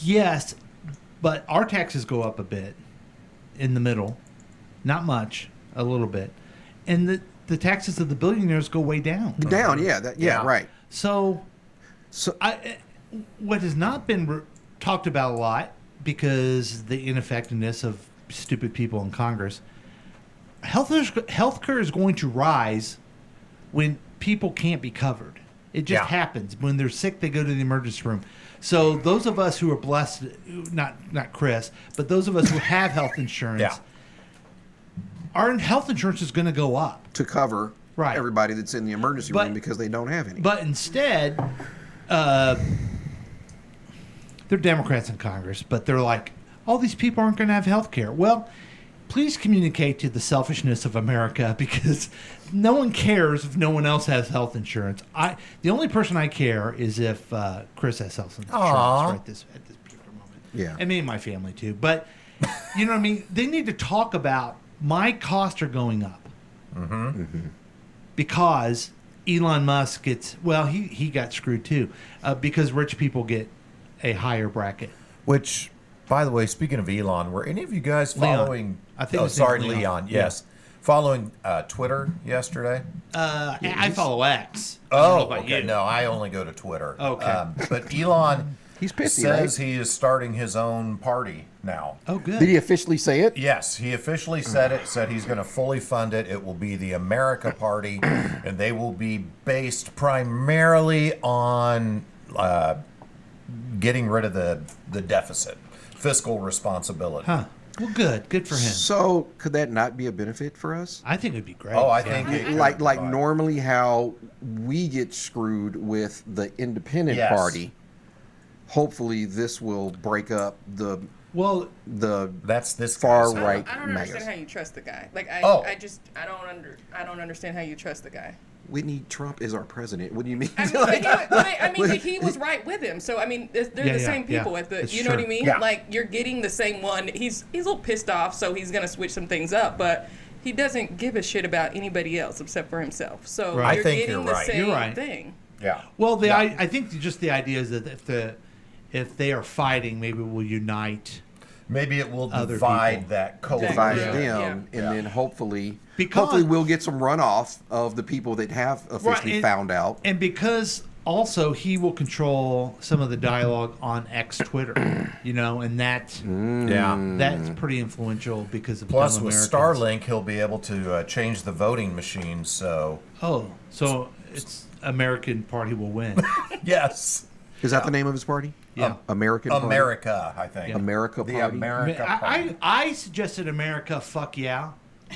yes, but our taxes go up a bit in the middle. Not much, a little bit. And the taxes of the billionaires go way down. you. Down, yeah, right. So, So what has not been talked about a lot because the ineffectiveness of stupid people in Congress, healthcare is going to rise when people can't be covered. It just happens. When they're sick, they go to the emergency room. So those of us who are blessed, not Chris, but those of us who have health insurance, our health insurance is going to go up. to cover Right. everybody that's in the emergency But- room because they don't have any. But instead, they're Democrats in Congress, but they're like, all these people aren't going to have health care. Well, please communicate to the selfishness of America because no one cares if no one else has health insurance. The only person I care is if Chris has health insurance right at this particular moment. Yeah. And me and my family too. But you know what I mean? They need to talk about my costs are going up. Because Elon Musk gets, well, he got screwed too, because rich people get a higher bracket. Which, by the way, speaking of Elon, were any of you guys Leon. following? I think Oh, his name's sorry, Leon. Leon. Yeah. Yes, following Twitter yesterday. I follow X. I don't know Oh, about okay. you. No, I only go to Twitter. Okay. But Elon He's pissy, says right? he is starting his own party now. Oh, good. Did he officially say it? Yes, he officially said it, said he's going to fully fund it. It will be the America Party, and they will be based primarily on getting rid of the deficit, fiscal responsibility. Huh. Well, good. Good for him. So could that not be a benefit for us? I think it'd be great. Oh, I think it could Like be fine. normally how we get screwed with the independent Yes. party. Hopefully this will break up the Well, That's this far guy's- right I don't understand mayors. how you trust the guy. Like I don't understand how you trust the guy. Whitney Trump is our president. What do you mean? I mean, but he was right with him. So I mean, they're Yeah, the yeah, same people yeah. at the. It's You know what I true. mean? Yeah. Like you're getting the same one. He's a little pissed off, so he's gonna switch some things up. But he doesn't give a shit about anybody else except for himself. So Right. you're I think getting you're the right. same You're right. thing. Yeah. well, Yeah. I think just the idea is that if they are fighting, maybe we'll unite. Maybe it will Other divide people. that coalition. Divide Yeah. them, Yeah. and then hopefully Because- we'll get some runoff of the people that have officially and- found out. And because also he will control some of the dialogue on X Twitter, you know, and that's pretty influential because of Plus, dumb with Americans. Starlink, he'll be able to change the voting machine. So, So it's American Party will win. yes, Is that the name of his party? Yeah. American Party? America, I think. America The Party? America Party. I suggested America, fuck yeah,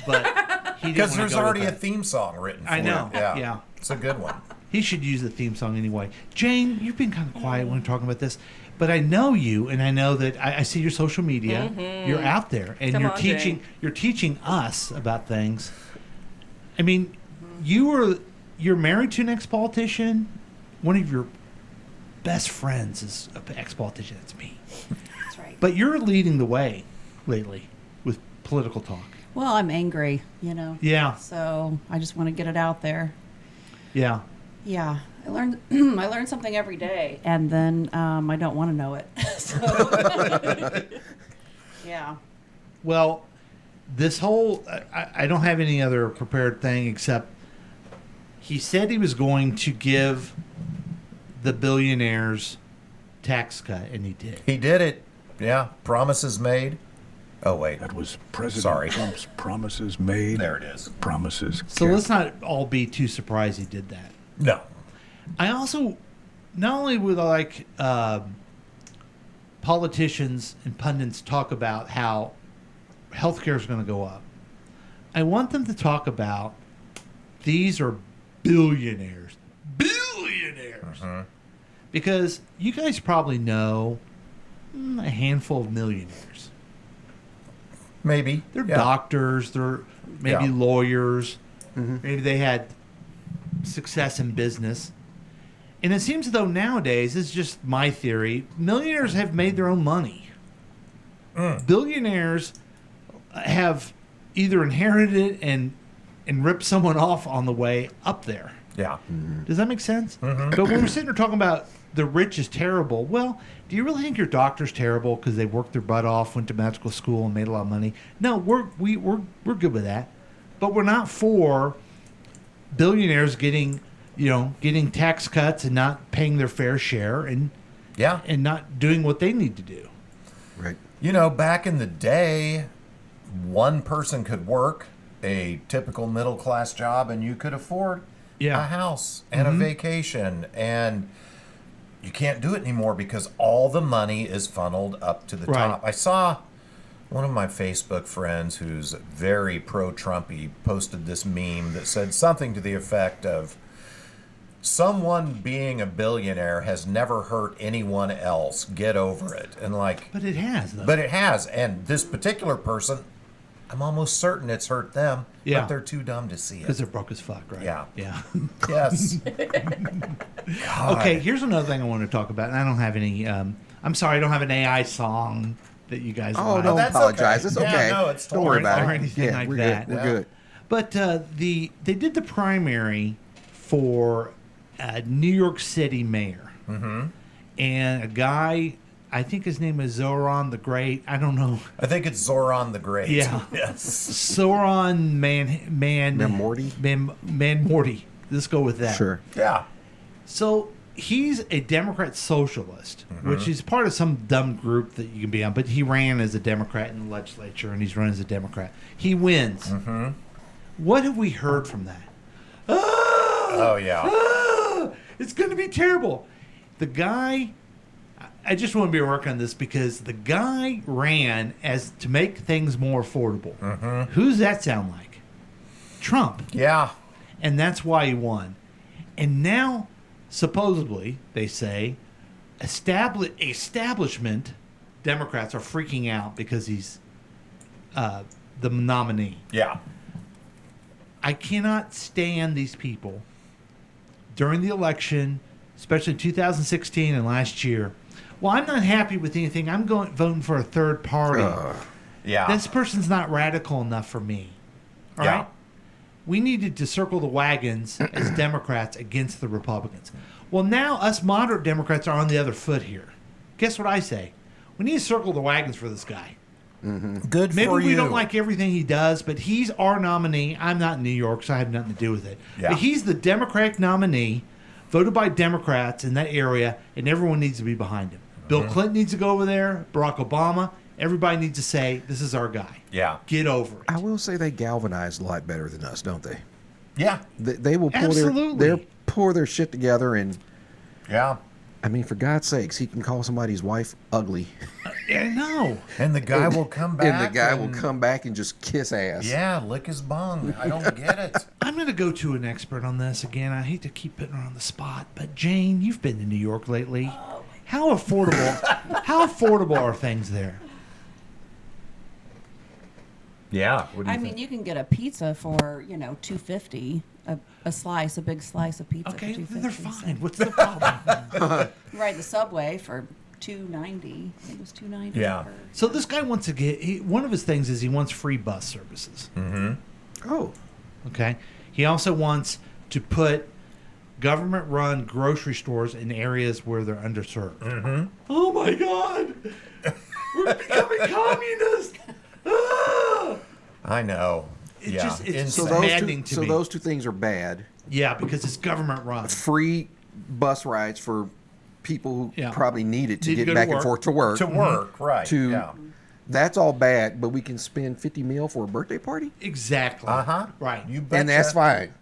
but he didn't Because wanna there's go with already a that. theme song written for I know, it. Yeah. yeah. It's a good one. He should use the theme song anyway. Jane, you've been kind of quiet when we're talking about this, but I know you, and I know that I see your social media. You're out there, and Come you're on, teaching. Jane. You're teaching us about things. I mean, you're married to an ex-politician. One of your best friends is an ex-politician. That's me. That's right. But you're leading the way lately with political talk. Well, I'm angry, you know. Yeah. So I just want to get it out there. Yeah. Yeah, I learned I learn something every day, and then I don't want to know it. So, yeah. Well, this whole I don't have any other prepared thing except he said he was going to give the billionaires tax cut, and he did. He did it. Yeah. Promises made. Oh, wait. That was President Sorry. Trump's promises made. There it is. Promises So kept. let's not all be too surprised he did that. No. I also not only would I like politicians and pundits talk about how healthcare is going to go up. I want them to talk about these are billionaires. Billionaires. Because you guys probably know a handful of millionaires. Maybe. They're doctors, they're maybe lawyers, maybe they had success in business. And it seems as though nowadays, this is just my theory, millionaires have made their own money. Billionaires have either inherited it and ripped someone off on the way up there. Yeah. Does that make sense? But when we're sitting there talking about the rich is terrible, well, do you really think your doctor's terrible because they worked their butt off, went to medical school, and made a lot of money? No, we're good with that, but we're not for billionaires getting tax cuts and not paying their fair share and not doing what they need to do. Right. You know, back in the day, one person could work a typical middle class job and you could afford a house and a vacation, and you can't do it anymore because all the money is funneled up to the top. I saw one of my Facebook friends who's very pro-Trumpy posted this meme that said something to the effect of, someone being a billionaire has never hurt anyone else. Get over it. And but it has, though. But it has. And this particular person, I'm almost certain it's hurt them. Yeah. But they're too dumb to see it. Because they're broke as fuck, right? Yeah. Yeah. Yes. Okay, here's another thing I want to talk about. And I don't have any, I'm sorry, I don't have an AI song that you guys Oh, like. don't apologize. okay. It's Yeah, okay. no, it's Don't worry totally about or it. anything Yeah, like we're that. good. We're good. But they did the primary for New York City mayor. And a guy, I think his name is Zoran the Great. I don't know. I think it's Zoran the Great. Yeah. Yes. Zoran Morty? Man Morty. Let's go with that. Sure. Yeah. So he's a Democrat socialist, which is part of some dumb group that you can be on. But he ran as a Democrat in the legislature, and he's run as a Democrat. He wins. What have we heard from that? Oh, yeah. It's going to be terrible. The guy, I just want to be working on this because the guy ran as to make things more affordable. Who's that sound like? Trump. Yeah. And that's why he won. And now, supposedly, they say, establishment Democrats are freaking out because he's the nominee. Yeah. I cannot stand these people during the election, especially 2016 and last year. Well, I'm not happy with anything. I'm voting for a third party. Yeah. This person's not radical enough for me. All right? We needed to circle the wagons as Democrats against the Republicans. Well, now us moderate Democrats are on the other foot here. Guess what I say? We need to circle the wagons for this guy. Good Maybe for you. we don't like everything he does, but he's our nominee. I'm not in New York, so I have nothing to do with it. Yeah. But he's the Democratic nominee, voted by Democrats in that area, and everyone needs to be behind him. Bill Clinton needs to go over there. Barack Obama. Everybody needs to say, this is our guy. Yeah. Get over it. I will say they galvanize a lot better than us, don't they? Yeah. They will pull Absolutely. pull their shit together, and Yeah. I mean, for God's sakes, he can call somebody's wife ugly, I know. And the guy will come back. and the guy will come back and just kiss ass. Yeah, lick his bung. I don't get it. I'm going to go to an expert on this again. I hate to keep putting her on the spot, but Jane, you've been to New York lately. How affordable are things there? Yeah. What do you I mean, you can get a pizza for $2.50, a slice, a big slice of pizza. Okay, for $2.50. then they're fine. What's the problem? Ride the subway for $2.90. I think it was $2.90. Yeah. So this guy wants to get. One of his things is he wants free bus services. Oh, Okay. He also wants to put government-run grocery stores in areas where they're underserved. Oh my God! We're becoming communist. Ah! I know. It's yeah. just- it's so Insane. maddening to me. those two things are bad. Yeah, because it's government-run. Free bus rides for people who Yeah. probably need it to Need to get go to back and work. forth to work. To work, right. To- yeah. That's all bad, but we can spend 50 mil for a birthday party, Exactly. Right. You bet. and that's fine.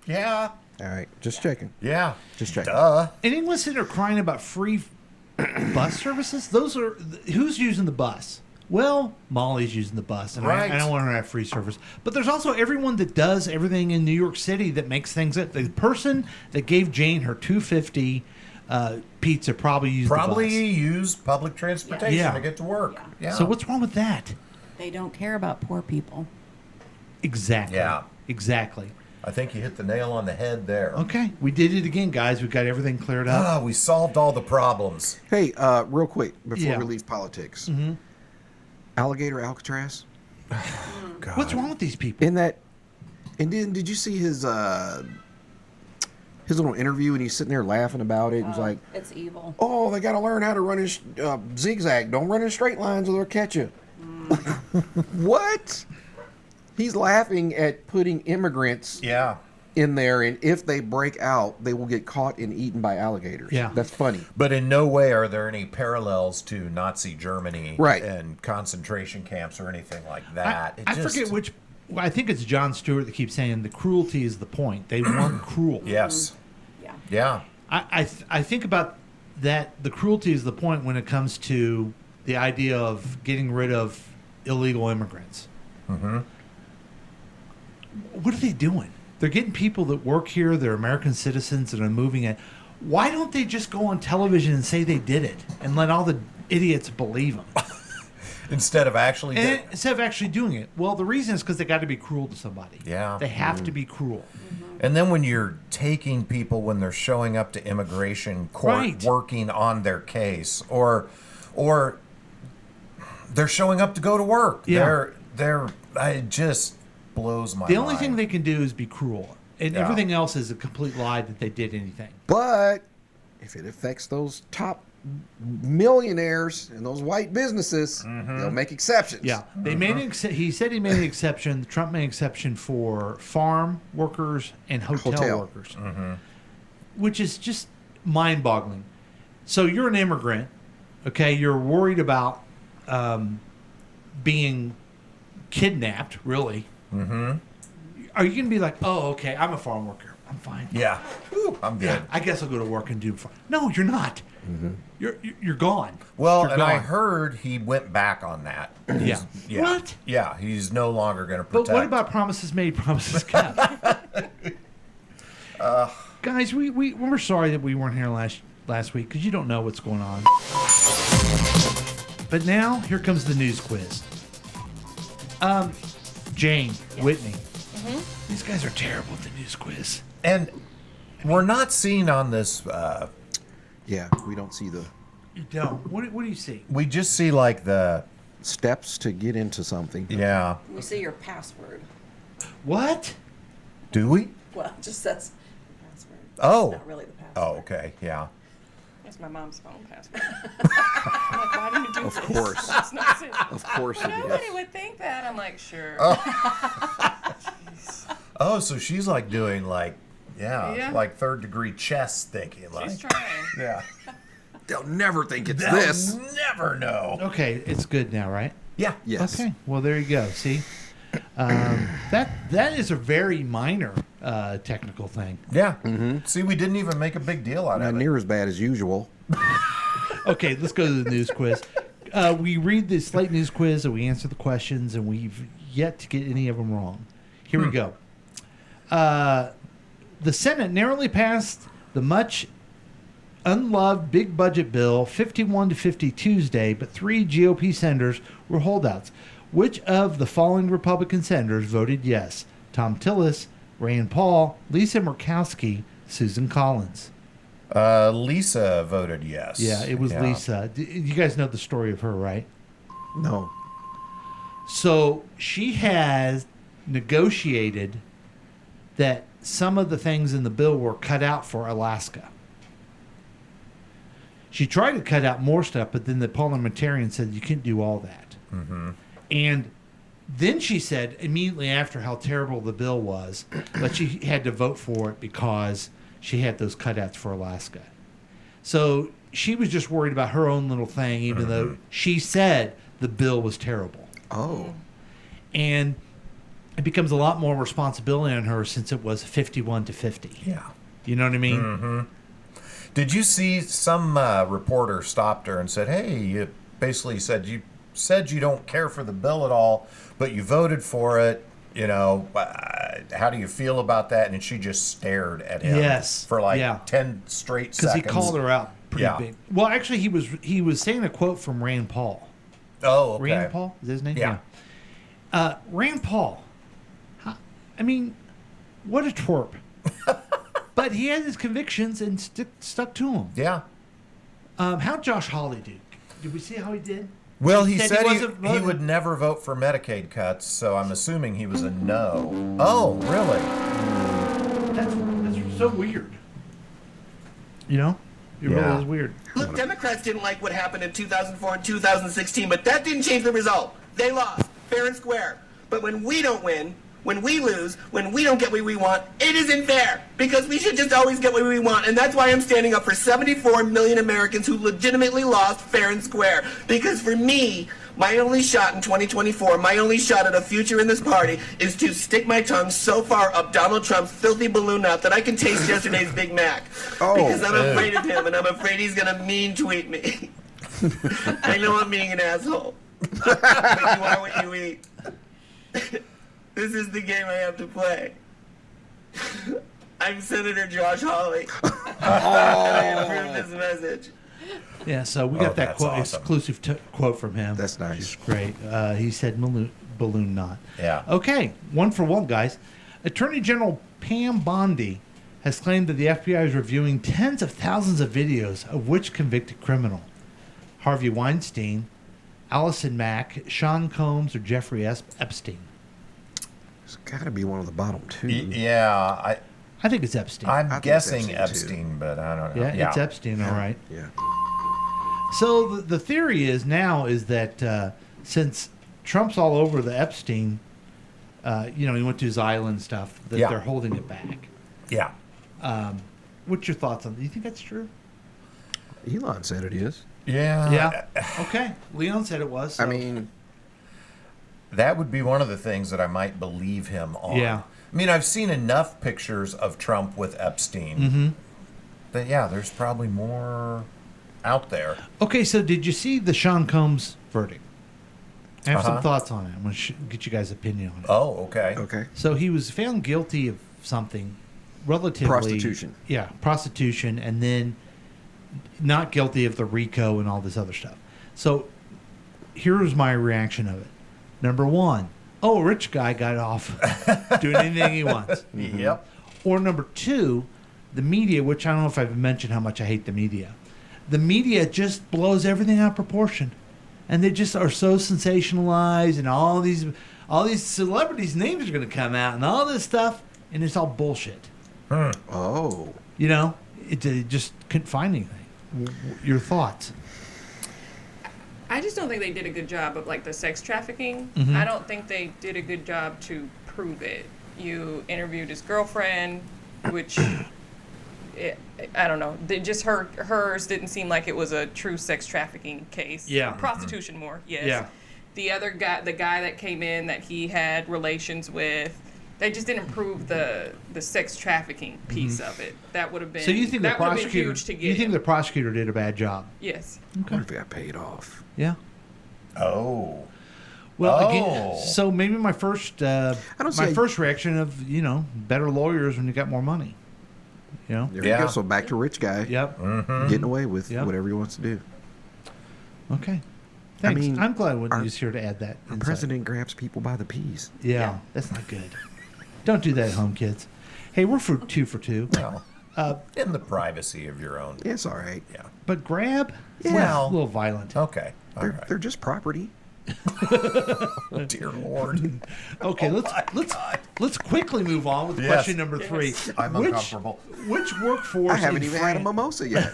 Yeah. All right, just checking. Yeah. Just checking. Duh. Anyone sitting there crying about free bus services? Those are who's using the bus? Well, Molly's using the bus, and Right. I don't want her to have free service. But there's also everyone that does everything in New York City that makes things. The person that gave Jane her $2.50 pizza probably used the bus. use public transportation Yeah. to get to work. Yeah. So what's wrong with that? They don't care about poor people. Exactly. Yeah. Exactly. I think you hit the nail on the head there. Okay, we did it again, guys. We got everything cleared up. Ah, we solved all the problems. Hey, real quick before Yeah. we leave politics, Mhm. alligator Alcatraz. What's wrong with these people? In that, and then did you see his little interview and he's sitting there laughing about it? He's like, It's evil. "Oh, they got to learn how to run in zigzag. Don't run in straight lines or they'll catch you." What? He's laughing at putting immigrants in there, and if they break out, they will get caught and eaten by alligators. Yeah. That's funny. But in no way are there any parallels to Nazi Germany Right. and concentration camps or anything like that. I forget which. I think it's Jon Stewart that keeps saying the cruelty is the point. They weren't cruel. Yes. Yeah. Yeah. I think about that. The cruelty is the point when it comes to the idea of getting rid of illegal immigrants. Mm-hmm. What are they doing? They're getting people that work here. They're American citizens that are moving it. Why don't they just go on television and say they did it and let all the idiots believe them? Instead of actually doing it. Well, the reason is because they got to be cruel to somebody. Yeah. They have to be cruel. And then when you're taking people when they're showing up to immigration court Right. working on their case or they're showing up to go to work. Yeah. It just blows my The mind. only thing they can do is be cruel. And Yeah. everything else is a complete lie that they did anything. But if it affects those top millionaires and those white businesses, they'll make exceptions. Yeah, they made an he said he made an exception. Trump made an exception for farm workers and hotel workers, which is just mind-boggling. So you're an immigrant, okay? You're worried about being kidnapped, really. Mm-hmm. Are you going to be like, oh, okay, I'm a farm worker. I'm fine. Yeah. Ooh, I'm good. Yeah, I guess I'll go to work and do farm. No, you're not. You're gone. Well, You're and I gone. heard he went back on that. Yeah. Yeah. What? Yeah, he's no longer going to But protect. what about promises made, promises kept? Guys, we're sorry that we weren't here last week because you don't know what's going on. But now here comes the news quiz. Jane, Whitney, these guys are terrible at the news quiz. And we're not seeing on this. Yeah, we don't see the You don't. What do you see? We just see like the steps to get into something. Yeah. We see your password. What? Do we? Well, it just says your password. Oh. It's not really the password. Oh, okay. Yeah. That's my mom's phone password. I'm like, why do you do Of this? course. It's not serious. Of course it Nobody is. would think that. I'm like, sure. Oh, so she's like doing like, Yeah. like third degree chess thinking. Like, She's trying. yeah. They'll never think it's They'll this. never know. Okay, it's good now, right? Yeah. Yes. Okay. Well, there you go. See, that is a very minor technical thing. Yeah. See, we didn't even make a big deal out Not of it. near as bad as usual. Okay, let's go to the news quiz. We read the Slate News quiz and we answer the questions, and we've yet to get any of them wrong. Here we go. The Senate narrowly passed the much unloved big budget bill 51 to 50 Tuesday, but 3 GOP senators were holdouts. Which of the following Republican senators voted yes? Tom Tillis, Rand Paul, Lisa Murkowski, Susan Collins. Lisa voted yes. Yeah, it was Lisa. You guys know the story of her, right? No. So she has negotiated that some of the things in the bill were cut out for Alaska. She tried to cut out more stuff, but then the parliamentarian said you can't do all that. Mm-hmm. And then she said immediately after how terrible the bill was, but she had to vote for it because she had those cutouts for Alaska. So she was just worried about her own little thing, even though she said the bill was terrible. Oh. And it becomes a lot more responsibility on her since it was 51 to 50. Yeah. You know what I mean? Mm-hmm. Did you see some reporter stopped her and said, "Hey, you basically said said you don't care for the bill at all, but you voted for it. You know, how do you feel about that? And she just stared at him Yes. for like Yeah. 10 straight Because seconds. he called her out pretty Yeah. big. Well, actually, he was saying a quote from Rand Paul. Oh, okay. Rand Paul is his name. Yeah. Rand Paul. I mean, what a twerp. But he had his convictions and stuck to them. Yeah. How'd Josh Hawley do? Did we see how he did? Well, he said wasn't he voting. would never vote for Medicaid cuts, so I'm assuming he was a no. Oh, really? That's so weird. You know? It Yeah. really is weird. Look, Democrats didn't like what happened in 2004 and 2016, but that didn't change the result. They lost, fair and square. But when we don't win, when we lose, when we don't get what we want, it isn't fair, because we should just always get what we want. And that's why I'm standing up for 74 million Americans who legitimately lost fair and square. Because for me, my only shot in 2024, my only shot at a future in this party, is to stick my tongue so far up Donald Trump's filthy balloon mouth that I can taste yesterday's Big Mac. Because I'm afraid of him, and I'm afraid he's going to mean tweet me. I know I'm being an asshole. But you are what you eat. This is the game I have to play. I'm Senator Josh Hawley. And I approve this message. Yeah, so we got that that's quote, awesome. exclusive quote from him. That's nice. Which is great. He said balloon knot. Yeah. Okay, 1 for 1, guys. Attorney General Pam Bondi has claimed that the FBI is reviewing tens of thousands of videos of which convicted criminal. Harvey Weinstein, Allison Mack, Sean Combs, or Jeffrey Epstein. It's got to be one of the bottom two. Yeah, I think it's Epstein. I'm think it's guessing Epstein, Epstein, but I don't know. yeah, it's Epstein, all right. Yeah. So the theory is that since Trump's all over the Epstein, he went to his island stuff, that Yeah. they're holding it back. Yeah. What's your thoughts on that? Do you think that's true? Elon said it is. Yeah. Yeah. Okay. Leon said it was. I so- mean, That would be one of the things that I might believe him on. Yeah. I mean, I've seen enough pictures of Trump with Epstein Mm-hmm. that, yeah, there's probably more out there. Okay, so did you see the Sean Combs verdict? I have some Uh-huh. thoughts on it. I'm going to get you guys' opinion on it. Oh, okay. okay. So he was found guilty of something relatively... Prostitution. Yeah, prostitution, and then not guilty of the RICO and all this other stuff. So here's my reaction of it. Number one, a rich guy got off doing anything he wants. Yep. Or number two, the media, which I don't know if I've mentioned how much I hate the media. The media just blows everything out of proportion. And they just are so sensationalized, and all these celebrities' names are going to come out and all this stuff, and it's all bullshit. Oh. You know, it just couldn't find anything. Your thoughts? I just don't think they did a good job of like the sex trafficking. Mhm. I don't think they did a good job to prove it. You interviewed his girlfriend, which I don't know. Just hers didn't seem like it was a true sex trafficking case. Yeah. Prostitution more. Yes. Yeah. The other guy, the guy that came in that he had relations with, they just didn't prove the sex trafficking piece of it. That would have been. So you think the that would have been prosecutor? huge to get You think him. the prosecutor did a bad job? Yes. What if it got paid off? Yeah. Oh. Well, Oh. again, so maybe my first first reaction of better lawyers when you got more money. You know. There you go. So back to rich guy. Yep. Getting away with Yep. whatever he wants to do. Okay. Thanks. mean, I'm glad when our- you was here to add that. Our insight. president grabs people by the peas. Yeah, that's not good. Don't do that at home, kids. Hey, we're for 2 for 2. No. In the privacy of your own. Yeah, it's all right. Yeah. But grab? Yeah. Well, a little violent. Okay. All right. They're just property. Oh, dear Lord. Okay, let's quickly move on with Yes. question number 3. I'm uncomfortable. Which workforce? I haven't in even had a France- mimosa yet.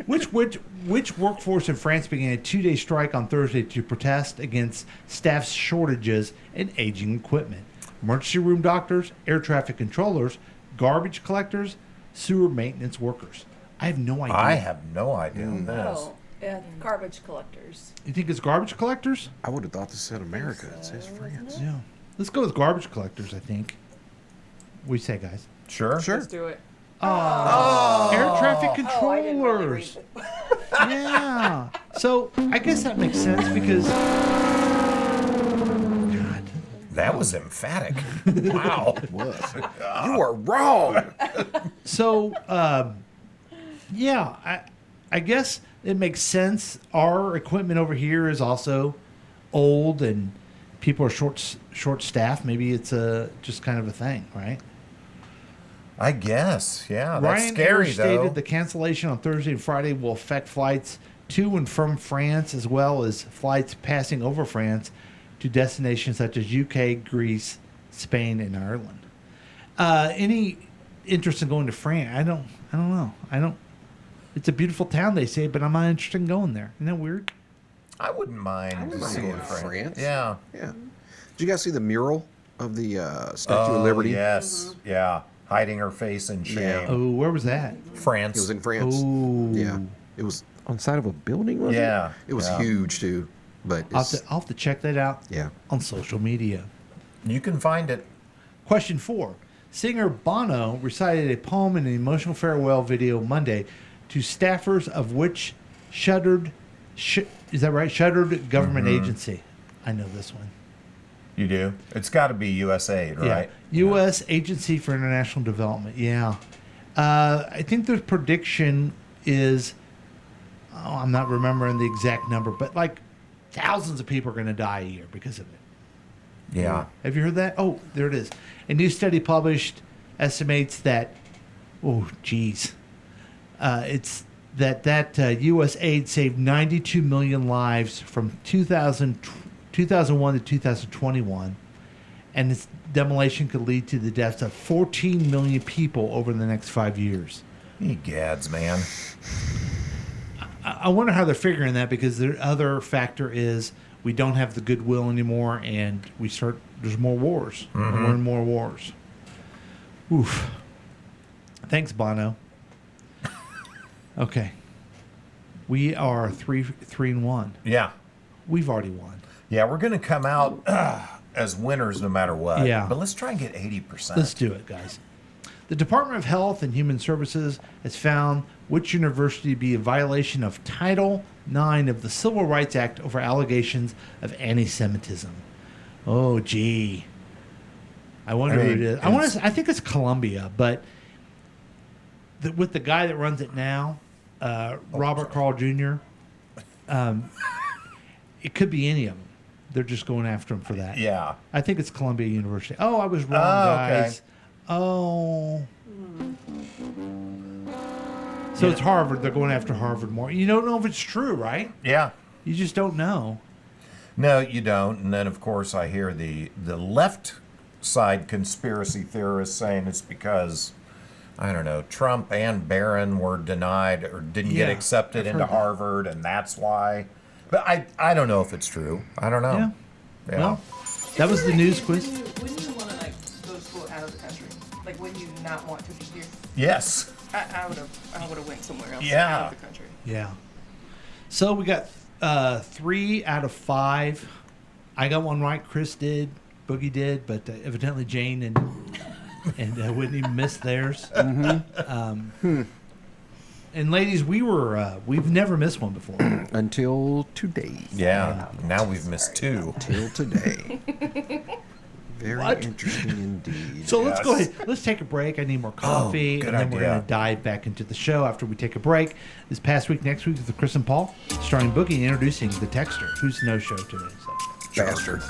Which workforce in France began a 2-day strike on Thursday to protest against staff shortages and aging equipment? Emergency room doctors, air traffic controllers, garbage collectors, sewer maintenance workers. I have no idea. I have no idea on this. Oh, yeah, garbage collectors. You think it's garbage collectors? I would have thought this said America. It says France. Yeah. Let's go with garbage collectors, I think. What do you say, guys? Sure. Let's do it. Air traffic Oh, I didn't really read controllers. Yeah. So I guess that makes sense because That was emphatic. Wow. You are wrong. so yeah, I guess it makes sense. Our equipment over here is also old and people are short staffed. Maybe it's just kind of a thing, right? I guess, yeah. That's Ryanair scary, stated though. the cancellation on Thursday and Friday will affect flights to and from France, as well as flights passing over France to destinations such as UK, Greece, Spain, and Ireland. Any interest in going to France? I don't know. It's a beautiful town, they say, but I'm not interested in going there. Isn't that weird? I wouldn't mind seeing going to France. Yeah. Yeah. Did you guys see the mural of the Statue Oh, of Liberty? yes. Yeah. Hiding her face in shame. Oh, where was that? France. It was in France. Oh. Yeah. It was on the side of a building, wasn't Yeah, it? It was yeah. huge, too. But I'll it's, have to check that out yeah. on social media. You can find it. Question 4. Singer Bono recited a poem in an emotional farewell video Monday to staffers of which shuttered government agency. I know this one. You do? It's got to be USAID, right? Yeah. U.S. Agency for International Development. Yeah. I think the prediction is, I'm not remembering the exact number, but like thousands of people are going to die a year because of it. Yeah. Have you heard that? Oh, there it is. A new study published estimates that, it's that U.S. aid saved 92 million lives from 2001 to 2021, and its demolition could lead to the deaths of 14 million people over the next 5 years. Egads, man. I wonder how they're figuring that, because the other factor is we don't have the goodwill anymore, and there's more wars, more and more wars. Oof. Thanks, Bono. Okay. We are 3-1. Yeah. We've already won. Yeah, we're going to come out as winners no matter what. Yeah. But let's try and get 80%. Let's do it, guys. The Department of Health and Human Services has found which university to be a violation of Title IX of the Civil Rights Act over allegations of anti-Semitism. Oh, gee. I wonder who it is. I think it's Columbia, but with the guy that runs it now, Robert Carl Jr., it could be any of them. They're just going after him for that. Yeah. I think it's Columbia University. Oh, I was wrong, okay. guys. Oh. So it's Harvard. They're going after Harvard more. You don't know if it's true, right? Yeah. You just don't know. No, you don't. And then, of course, I hear the left side conspiracy theorists saying it's because, I don't know, Trump and Barron were denied or didn't get accepted into Harvard, and that's why. But I don't know if it's true. I don't know. Yeah. Well, that was the news quiz. Wouldn't you want to go to school out of the country? Like, wouldn't you not want to be here? Yes. I would have went somewhere else Yeah. out of the country. Yeah. So we got 3 out of 5. I got one right. Chris did. Boogie did, but evidently Jane and Whitney missed theirs. And ladies, we've never missed one before until today. Yeah. Now we've missed 2 till today. Very interesting indeed. So let's go ahead. Let's take a break. I need more coffee, good and then we're idea. going to dive back into the show after we take a break. This past week, next week with Chris and Paul, starring Boogie and introducing the Texter, who's no show today. So. Bastard.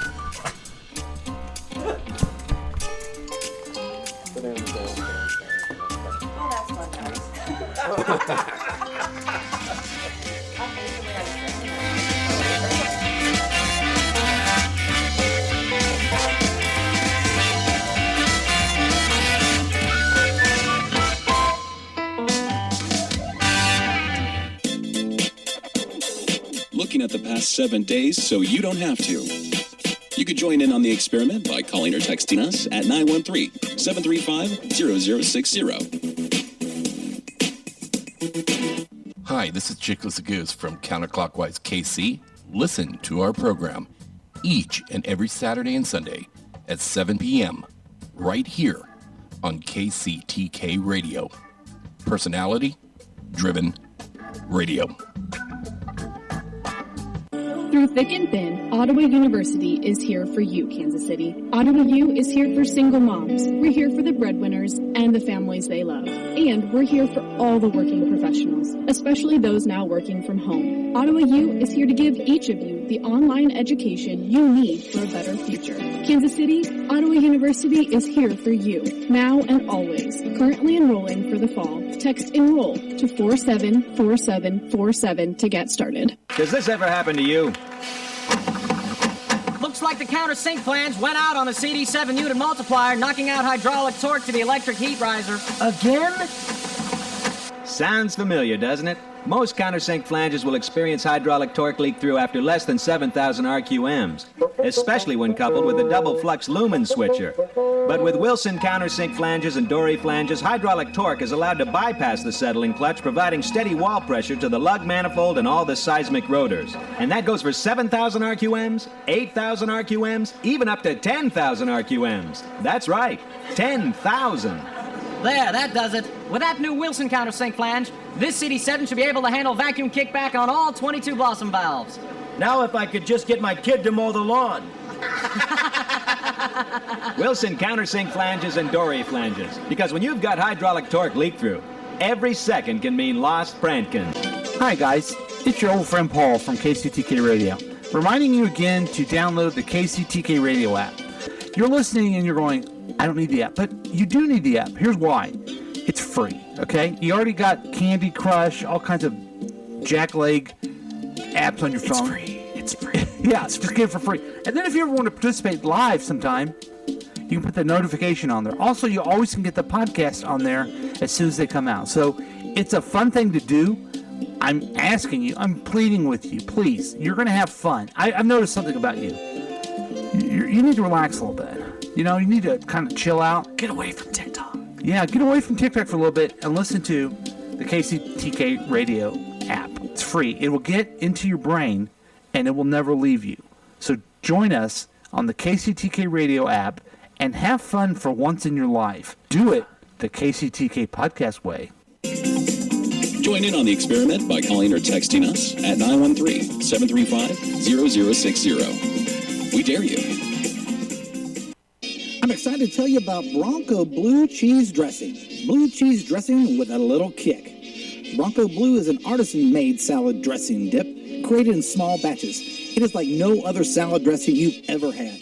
Looking at the past 7 days so you don't have to. You could join in on the experiment by calling or texting us at 913-735-0060. Hi, this is Chickless Goose from Counterclockwise KC. Listen to our program each and every Saturday and Sunday at 7 p.m. right here on KCTK Radio. Personality driven radio. Through thick and thin, Ottawa University is here for you, Kansas City. Ottawa U is here for single moms. We're here for the breadwinners and the families they love. And we're here for all the working professionals, especially those now working from home. Ottawa U is here to give each of you the online education you need for a better future. Kansas City, Ottawa University is here for you, now and always. Currently enrolling for the fall. Text ENROLL to 474747 to get started. Does this ever happen to you? Looks like the countersink flange went out on a CD7 unit multiplier, knocking out hydraulic torque to the electric heat riser. Again? Sounds familiar, doesn't it? Most countersink flanges will experience hydraulic torque leak through after less than 7,000 RQMs, especially when coupled with a double flux lumen switcher. But with Wilson countersink flanges and Dory flanges, hydraulic torque is allowed to bypass the settling clutch, providing steady wall pressure to the lug manifold and all the seismic rotors. And that goes for 7,000 RQMs, 8,000 RQMs, even up to 10,000 RQMs. That's right, 10,000. There, that does it. With that new Wilson countersink flange, this CD7 should be able to handle vacuum kickback on all 22 Blossom valves. Now if I could just get my kid to mow the lawn. Wilson countersink flanges and Dory flanges. Because when you've got hydraulic torque leak through, every second can mean lost Prankins. Hi guys, it's your old friend Paul from KCTK Radio. Reminding you again to download the KCTK Radio app. You're listening and you're going, I don't need the app, but you do need the app. Here's why. It's free, okay? You already got Candy Crush, all kinds of jackleg apps on your phone. It's free. Yeah, just get it for free. And then if you ever want to participate live sometime, you can put the notification on there. Also, you always can get the podcast on there as soon as they come out. So it's a fun thing to do. I'm asking you, I'm pleading with you, please. You're going to have fun. I've noticed something about you. You need to relax a little bit. You know, you need to kind of chill out. Get away from TikTok. Yeah, get away from TikTok for a little bit and listen to the KCTK Radio app. It's free. It will get into your brain and it will never leave you. So join us on the KCTK Radio app and have fun for once in your life. Do it the KCTK podcast way. Join in on the experiment by calling or texting us at 913-735-0060. We dare you. I'm excited to tell you about Bronco Blue Cheese Dressing. Blue cheese dressing with a little kick. Bronco Blue is an artisan-made salad dressing dip created in small batches. It is like no other salad dressing you've ever had.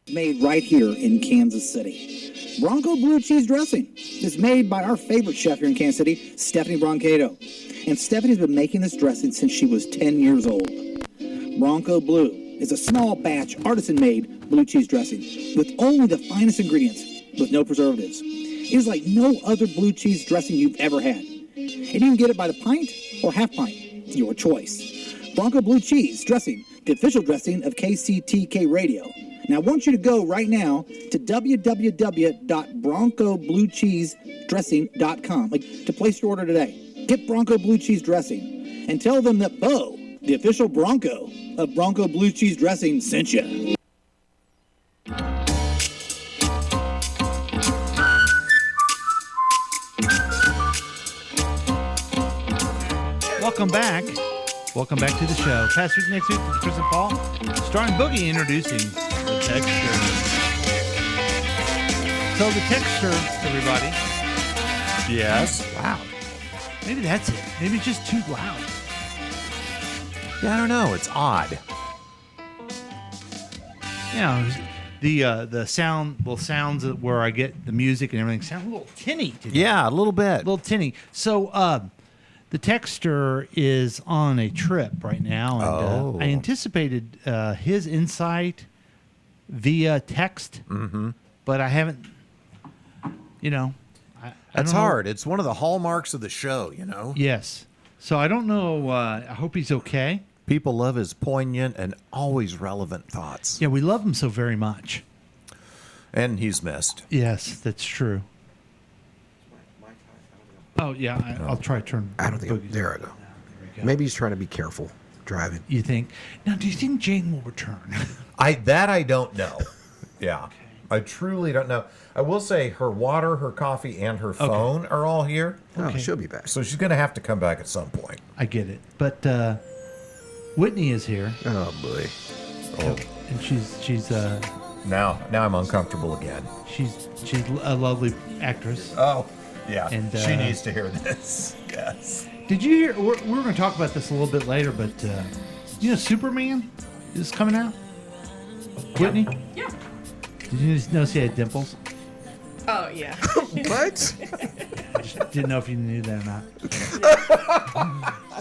Made right here in Kansas City. Bronco Blue Cheese Dressing is made by our favorite chef here in Kansas City, Stephanie Broncato. And Stephanie's been making this dressing since she was 10 years old. Bronco Blue is a small batch, artisan-made blue cheese dressing with only the finest ingredients, with no preservatives. It is like no other blue cheese dressing you've ever had. And you can get it by the pint or half pint, your choice. Bronco Blue Cheese Dressing, the official dressing of KCTK Radio. Now, I want you to go right now to www.broncobluecheesedressing.com to place your order today. Get Bronco Blue Cheese Dressing and tell them that Bo, the official Bronco of Bronco Blue Cheese Dressing, sent you. Welcome back. Welcome back to the show. Past week, next week, Chris and Paul. Starring Boogie introducing the Texture. So the Texture, everybody. Yes. Wow. Maybe that's it. Maybe it's just too loud. Yeah, I don't know. It's odd. You know, the sound, well, sounds where I get the music and everything sound a little tinny today. Yeah, a little bit. A little tinny. So the Texter is on a trip right now, and I anticipated his insight via text, but I haven't, you know. That's hard. It's one of the hallmarks of the show, you know? Yes. So I don't know. I hope he's okay. People love his poignant and always relevant thoughts. Yeah, we love him so very much. And he's missed. Yes, that's true. Oh, yeah. I'll try to turn. I don't think. There I go. Maybe he's trying to be careful driving. You think? Now, do you think Jane will return? I don't know. Yeah. Okay. I truly don't know. I will say her water, her coffee, and her phone are all here. Oh, she'll be back. So she's going to have to come back at some point. I get it. But Whitney is here. Oh boy. Oh. And she's Now I'm uncomfortable again. she's a lovely actress. Oh, yeah. And, she needs to hear this. Yes. Did you hear? We're going to talk about this a little bit later, but you know, Superman is coming out. Whitney. Yeah. Did you notice he had dimples? Oh yeah. What? I just didn't know if you knew that or not.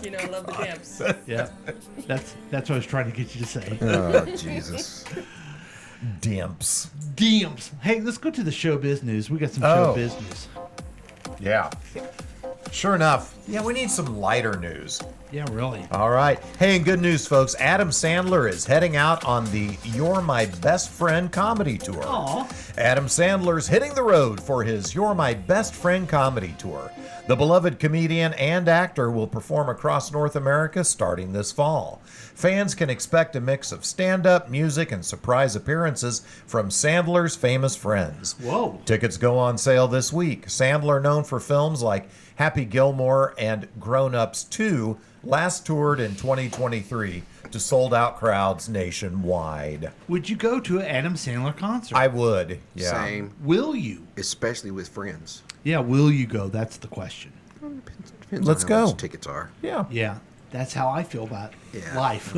You know, I love the dimps. Yeah, that's what I was trying to get you to say. Oh, Jesus. Dimps. Dimps. Hey, let's go to the showbiz news. We got some Oh. showbiz news. Yeah. Sure enough. Yeah, we need some lighter news. Yeah, really. All right. Hey, and good news, folks. Adam Sandler is heading out on the You're My Best Friend comedy tour. Aw. Adam Sandler's hitting the road for his You're My Best Friend comedy tour. The beloved comedian and actor will perform across North America starting this fall. Fans can expect a mix of stand-up, music, and surprise appearances from Sandler's famous friends. Whoa. Tickets go on sale this week. Sandler, known for films like Happy Gilmore and Grown Ups 2, last toured in 2023 to sold-out crowds nationwide. Would you go to an Adam Sandler concert? I would, yeah. Same. Will you? Especially with friends. Yeah, will you go? That's the question. Depends Let's on how go. much tickets are. Yeah. Yeah, that's how I feel about life.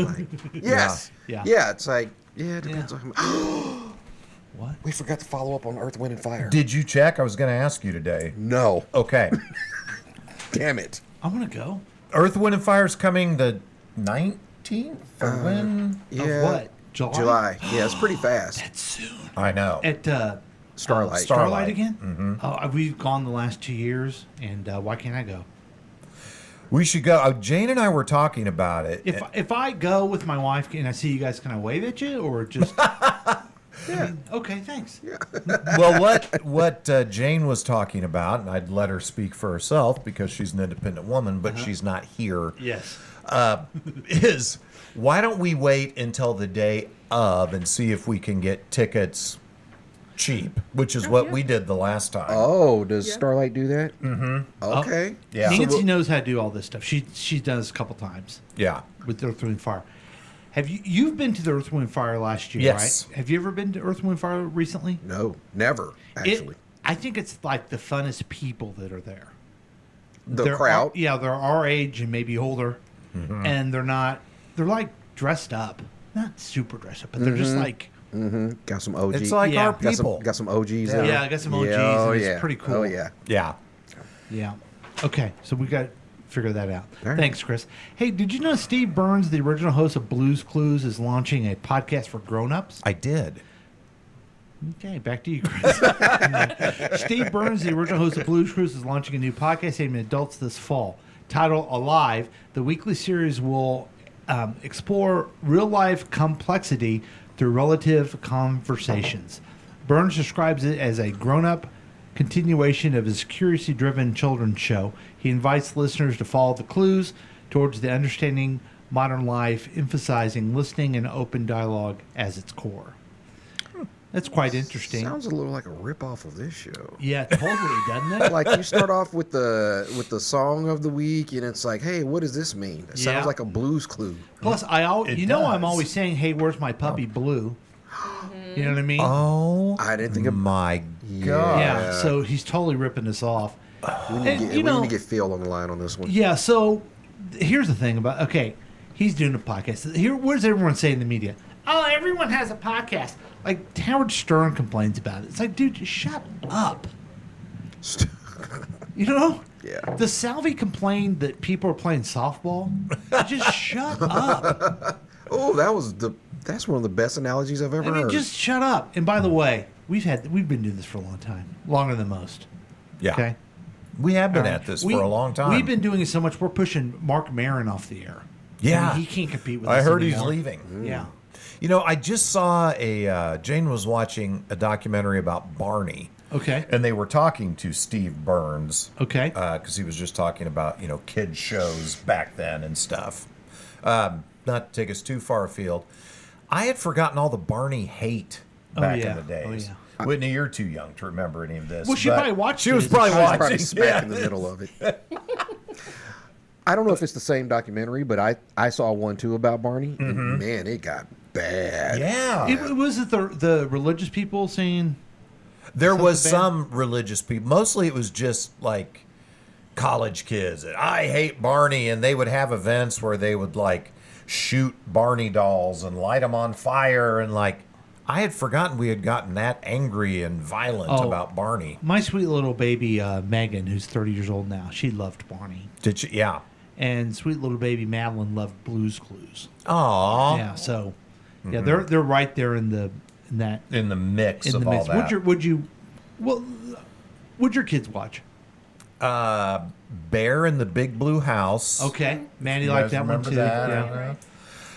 Yes. Yeah. Yeah, it's like, yeah, it depends on how What? We forgot to follow up on Earth, Wind, and Fire. Did you check? I was going to ask you today. No. Okay. Damn it. I want to go. Earth, Wind, and Fire is coming the 19th? Or when? Yeah. Of what? July? Yeah, it's pretty fast. That's soon. I know. At Starlight. Starlight again? Mm-hmm. We've gone the last 2 years, and why can't I go? We should go. Jane and I were talking about it. If I go with my wife and I see you guys, can I wave at you or just? Yeah. Okay. Thanks. Yeah. Well, what Jane was talking about, and I'd let her speak for herself because she's an independent woman, but she's not here. Yes. Is why don't we wait until the day of and see if we can get tickets cheap, which is what we did the last time. Oh, does Starlight do that? Mm-hmm. Okay. Yeah. Nancy knows how to do all this stuff. She's done this a couple times. Yeah. With Earth, Wind, Fire. Have you've been to the Earth, Wind, Fire last year, Yes. right? Have you ever been to Earth, Wind, Fire recently? No, never, actually. I think it's like the funnest people that are there. The crowd? They're our age and maybe older. Mm-hmm. And they're like dressed up. Not super dressed up, but they're just like... Mm-hmm. Got some OGs. It's like our people. Got some OGs. Yeah, in I got some OGs. Yeah, and it's pretty cool. Oh, yeah. Yeah. Yeah. Okay, so we got to figure that out. All right. Thanks, Chris. Hey, did you know Steve Burns, the original host of Blues Clues, is launching a podcast for grown-ups? I did. Okay, back to you, Chris. Steve Burns, the original host of Blues Clues, is launching a new podcast aimed at adults this fall. Titled Alive, the weekly series will explore real-life complexity through relative conversations. Burns describes it as a grown-up continuation of his curiously-driven children's show. He invites listeners to follow the clues towards the understanding modern life, emphasizing listening and open dialogue as its core. That's quite interesting. Sounds a little like a ripoff of this show. Yeah, totally, doesn't it? Like you start off with the song of the week, and it's like, hey, what does this mean? It Yeah. sounds like a Blues Clue. Plus, I'm always saying, "Hey, where's my puppy Blue?" You know what I mean? Oh, I didn't think of my God. Yeah. So he's totally ripping us off. We need, And, to get, you we know- need to get Phil on the line on this one. Yeah. So here's the thing about he's doing a podcast. What does everyone say in the media? Oh, everyone has a podcast. Like Howard Stern complains about it. It's like, dude, just shut up. You know? Yeah. Does Salvi complain that people are playing softball? Just shut up. Oh, that's one of the best analogies I've ever I mean, heard. just shut up. And by the way, we've been doing this for a long time, longer than most. Yeah. Okay. We have been All right. at this for a long time. We've been doing it so much. We're pushing Mark Maron off the air. Yeah. I mean, he can't compete with I us heard he's anymore. leaving. Yeah. You know, I just saw Jane was watching a documentary about Barney. Okay. And they were talking to Steve Burns. Okay. Because he was just talking about, kids shows back then and stuff. Not to take us too far afield. I had forgotten all the Barney hate back in the days. Oh, Whitney, you're too young to remember any of this. Well, she but probably watched She it was as a probably child. watching. Probably smack in the middle of it. I don't know if it's the same documentary, but I saw one too about Barney. Mm-hmm. And man, it got bad. Was it the religious people saying? There was something bad? some religious people. Mostly it was just like college kids. I hate Barney, and they would have events where they would like shoot Barney dolls and light them on fire, and like I had forgotten we had gotten that angry and violent about Barney. My sweet little baby Megan, who's 30 years old now, she loved Barney. Did she? Yeah. And sweet little baby Madeline loved Blue's Clues. Aww. Yeah. So, yeah, they're right there in the mix of all that. What'd your kids watch? Bear in the Big Blue House. Okay, Mandy You liked guys that one remember too. that?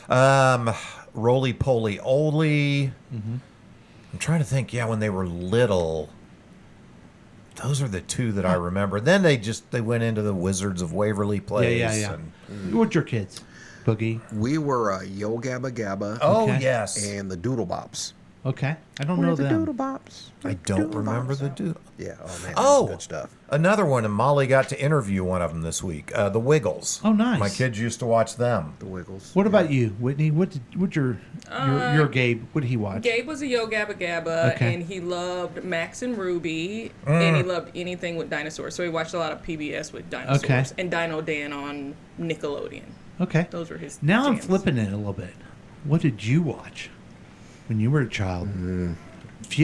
Yeah. Roly Poly Oly. I'm trying to think. Yeah, when they were little, those are the two that I remember. Then they went into the Wizards of Waverly Place. Yeah. What'd your kids? Boogie. We were Yo Gabba Gabba. Oh, yes. And the Doodle Bops. Okay, I don't know the them. Doodle Bops. I don't remember the doodle. Yeah. Oh man. Oh, Good stuff. Another one, and Molly got to interview one of them this week. The Wiggles. Oh, nice. My kids used to watch them. The Wiggles. What about you, Whitney? What'd your Gabe? What did he watch? Gabe was a Yo Gabba Gabba, Okay. and he loved Max and Ruby, Mm. and he loved anything with dinosaurs. So he watched a lot of PBS with dinosaurs, Okay. and Dino Dan on Nickelodeon. Okay. Those were his Now I'm jams. flipping it a little bit. What did you watch when you were a child?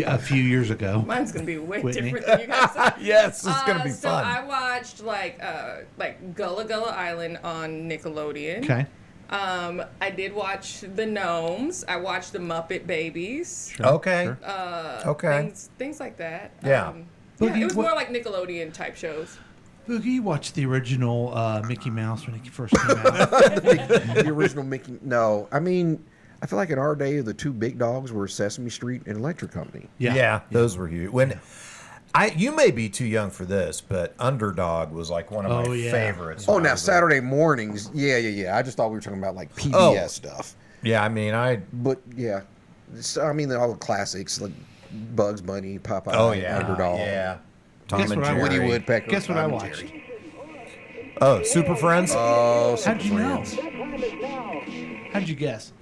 A few years ago. Mine's gonna be way Whitney. different than you guys. Yes, it's gonna be so fun. I watched like Gullah Gullah Island on Nickelodeon. Okay. I did watch the Gnomes. I watched the Muppet Babies. Okay. Okay. Things like that. Yeah. Boogie, It was what- more like Nickelodeon type shows. Boogie, you watched the original Mickey Mouse when he first came out. The original Mickey. No, I mean, I feel like in our day, the two big dogs were Sesame Street and Electric Company. Yeah, those were huge. You may be too young for this, but Underdog was like one of my favorites. Oh, when I now was Saturday mornings. Yeah. I just thought we were talking about like PBS stuff. Yeah, I mean, But yeah, so, I mean all the classics like Bugs Bunny, Popeye, Oh, yeah. Underdog. Yeah. Tom Guess and what I Jerry. watched? Woodpecker. Guess what Tom I and watched? Jerry. Oh, Super Friends? Oh, How'd you know? Friends. How'd you guess?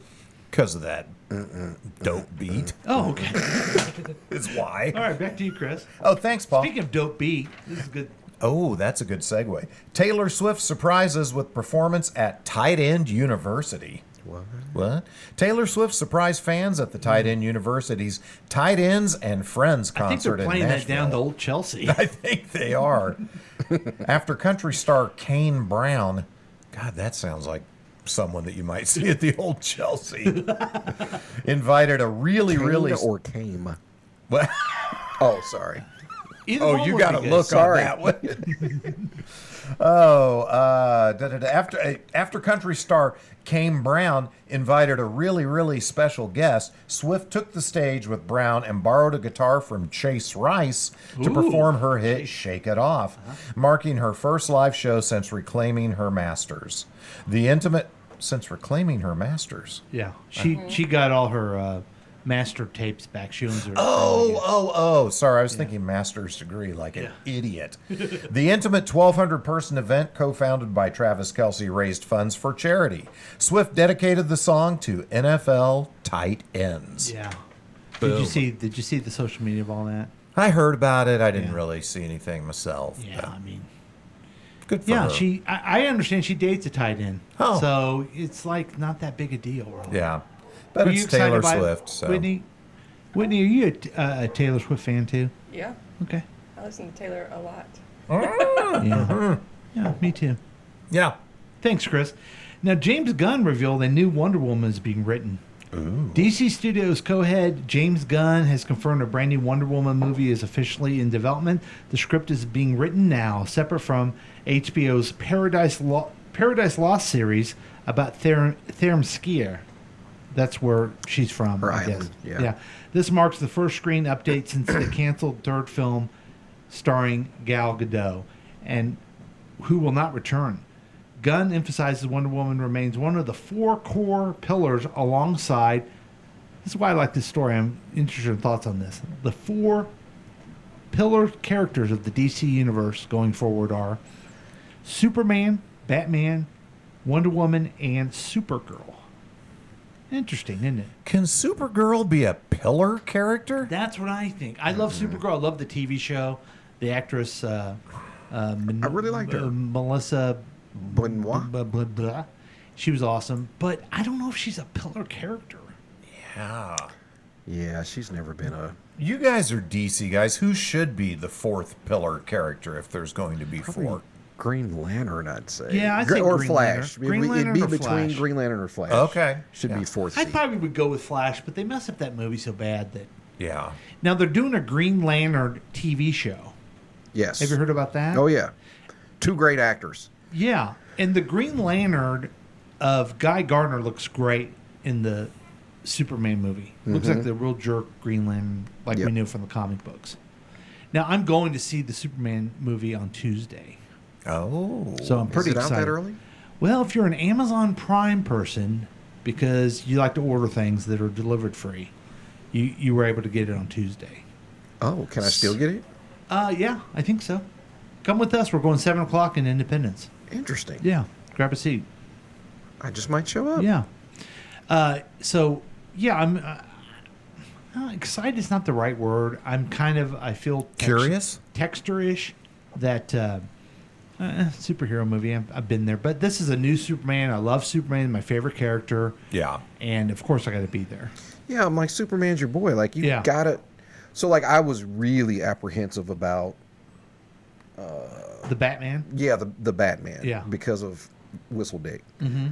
Because of that dope beat. Oh, okay. Is why. All right, back to you, Chris. Oh, thanks, Paul. Speaking of dope beat, this is good. Oh, that's a good segue. Taylor Swift surprises with performance at Tight End University. What? Taylor Swift surprised fans at the Tight End University's Tight Ends and Friends I think concert they're in playing that Nashville. down to Old Chelsea. I think they are. After country star Kane Brown, God, that sounds like someone that you might see at the Old Chelsea, invited a really or came. What? Oh, sorry. Either Oh, one you would got be to good. look Sorry. on that one. After country star Kane Brown invited a really special guest, Swift took the stage with Brown and borrowed a guitar from Chase Rice to Ooh. perform her hit "Shake It Off," marking her first live show since reclaiming her masters. Since reclaiming her masters. Yeah, she got all her master tapes back. She owns her. Oh, sorry. I was thinking master's degree like an idiot. The intimate 1,200 person event, co-founded by Travis Kelce, raised funds for charity. Swift dedicated the song to NFL tight ends. Yeah. Boom. Did you see the social media of all that? I heard about it. I didn't really see anything myself. Yeah, but I mean, good for yeah. her. I understand she dates a tight end. Oh. So it's like not that big a deal. Really. Yeah. But Were it's you excited Taylor by it? Swift. So. Whitney, are you a Taylor Swift fan too? Yeah. Okay. I listen to Taylor a lot. Yeah. Yeah, me too. Yeah. Thanks, Chris. Now, James Gunn revealed a new Wonder Woman is being written. DC Studios co-head James Gunn has confirmed a brand new Wonder Woman movie is officially in development. The script is being written now, separate from HBO's Paradise Lost series about Themyscira. That's where she's from, Her I guess. island, yeah. This marks the first screen update since the canceled third film starring Gal Gadot, and who will not return. Gunn emphasizes Wonder Woman remains one of the four core pillars alongside. This is why I like this story. I'm interested in thoughts on this. The four pillar characters of the DC universe going forward are Superman, Batman, Wonder Woman, and Supergirl. Interesting, isn't it? Can Supergirl be a pillar character? That's what I think. I love Supergirl. I love the TV show. The actress, I really liked her. Melissa Benoit. Blah, blah. She was awesome, but I don't know if she's a pillar character. Yeah. Yeah, she's never been a... You guys are DC guys. Who should be the fourth pillar character if there's going to be four? Green Lantern, I'd say. Yeah, I'd say or Green Flash. Lantern. Green Lantern It'd be or between Flash. Green Lantern or Flash. Okay. Should be fourth I seed. probably would go with Flash, but they messed up that movie so bad that... Yeah. Now, they're doing a Green Lantern TV show. Yes. Have you heard about that? Oh, yeah. Two great actors. Yeah, and the Green Lantern of Guy Gardner looks great in the Superman movie. Looks like the real jerk Green Lantern, like we knew from the comic books. Now, I'm going to see the Superman movie on Tuesday. Oh. So I'm pretty Is it excited. out that early? Well, if you're an Amazon Prime person, because you like to order things that are delivered free, you were able to get it on Tuesday. Oh, can I still get it? Yeah, I think so. Come with us. We're going 7 o'clock in Independence. Interesting. Yeah, grab a seat. I just might show up. Yeah. So, yeah, I'm excited. Is not the right word. I'm kind of, I feel Curious? Texture-ish that superhero movie. I've been there. But this is a new Superman. I love Superman, my favorite character. Yeah. And, of course, I got to be there. Yeah, I'm like, Superman's your boy. Like, you gotta... So, like, I was really apprehensive about... the Batman? Yeah, the Batman. Yeah. Because of Whistledick. Mm-hmm.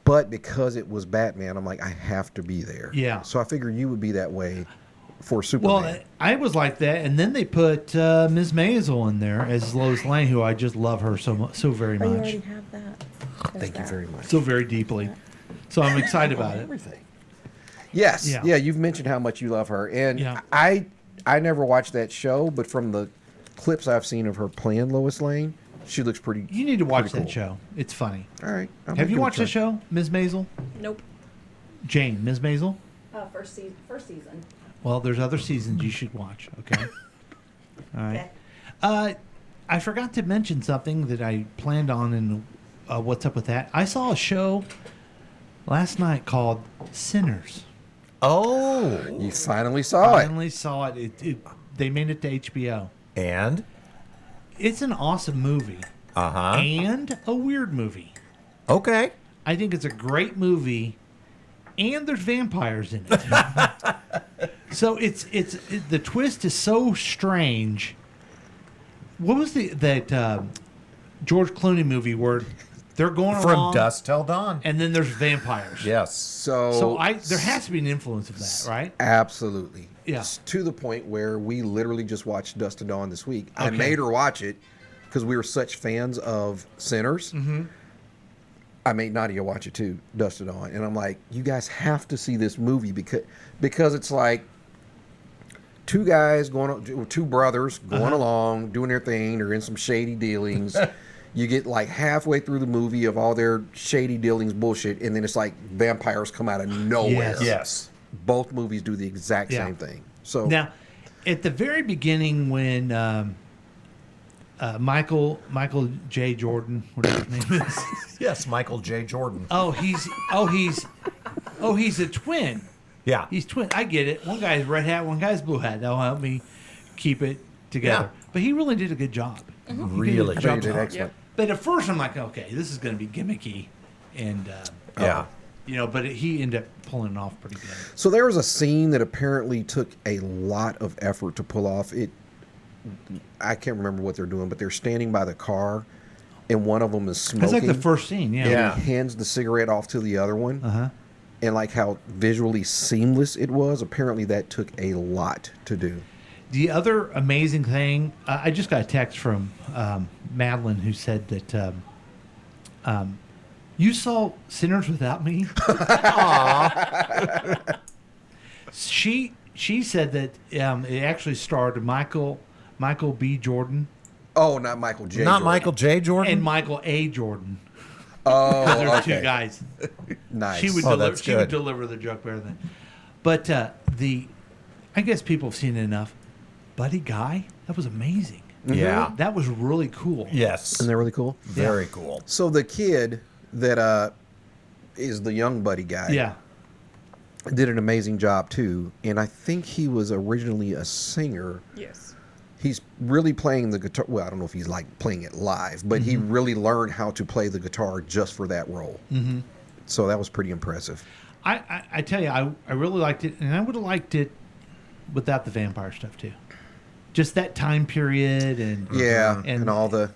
But because it was Batman, I'm like, I have to be there. Yeah. So I figured you would be that way for Superman. Well, I was like that, and then they put Ms. Maisel in there as Lois Lane, who I just love her so very Oh, you much. already have that. Thank you very much. So very deeply. So I'm excited about it. Everything. Yes. Yeah. Yeah, you've mentioned how much you love her. And I never watched that show, but from the clips I've seen of her playing Lois Lane, she looks pretty. You need to watch pretty that cool. show. It's funny. All right. Have you watched the show, Ms. Maisel? Nope. Jane, Ms. Maisel? First season. Well, there's other seasons you should watch, okay? All right. I forgot to mention something that I planned on in What's Up With That. I saw a show last night called Sinners. Oh. You finally saw it. Finally saw it. They made it to HBO. And? It's an awesome movie. Uh-huh. And a weird movie. Okay. I think it's a great movie, and there's vampires in it. So the twist is so strange. What was that George Clooney movie where they're going From along, Dusk Till Dawn, and then there's vampires? Yes. So there has to be an influence of that, right? Absolutely. Yeah. It's to the point where we literally just watched Dust to Dawn this week. I Okay. made her watch it because we were such fans of Sinners. Mm-hmm. I made Nadia watch it too, Dust to Dawn, and I'm like, you guys have to see this movie because it's like two brothers going along doing their thing. They're in some shady dealings. You get like halfway through the movie of all their shady dealings bullshit, and then it's like vampires come out of nowhere. Yes. Both movies do the exact same thing. So Now, at the very beginning, when Michael J. Jordan, whatever his name is. Yes, Michael J. Jordan. He's a twin. Yeah. He's twin. I get it. One guy's red hat, one guy's blue hat. That'll help me keep it together. Yeah. But he really did a good job. Really. He did a good He did job. excellent. But at first, I'm like, okay, this is going to be gimmicky, and Yeah. but he ended up pulling it off pretty good. So there was a scene that apparently took a lot of effort to pull off. I can't remember what they're doing, but they're standing by the car, and one of them is smoking. That's like the first scene, yeah. And he hands the cigarette off to the other one. Uh-huh. And like how visually seamless it was, apparently that took a lot to do. The other amazing thing, I just got a text from Madeline who said that you saw Sinners Without Me. She said that it actually starred Michael B. Jordan. Oh, not Michael J. Not Jordan. Michael J. Jordan? And Michael A. Jordan. Oh, There's okay. two guys. Nice. She would that's she would good. deliver the joke better than. But I guess people have seen it enough. Buddy Guy, that was amazing. Yeah. That was really cool. Yes. Isn't that really cool? Very cool. So the kid that is the young buddy guy. Yeah. Did an amazing job too, and I think he was originally a singer. Yes. He's really playing the guitar. Well, I don't know if he's like playing it live, but he really learned how to play the guitar just for that role. Mm-hmm. So that was pretty impressive. I tell you, I really liked it, and I would have liked it without the vampire stuff too. Just that time period and all the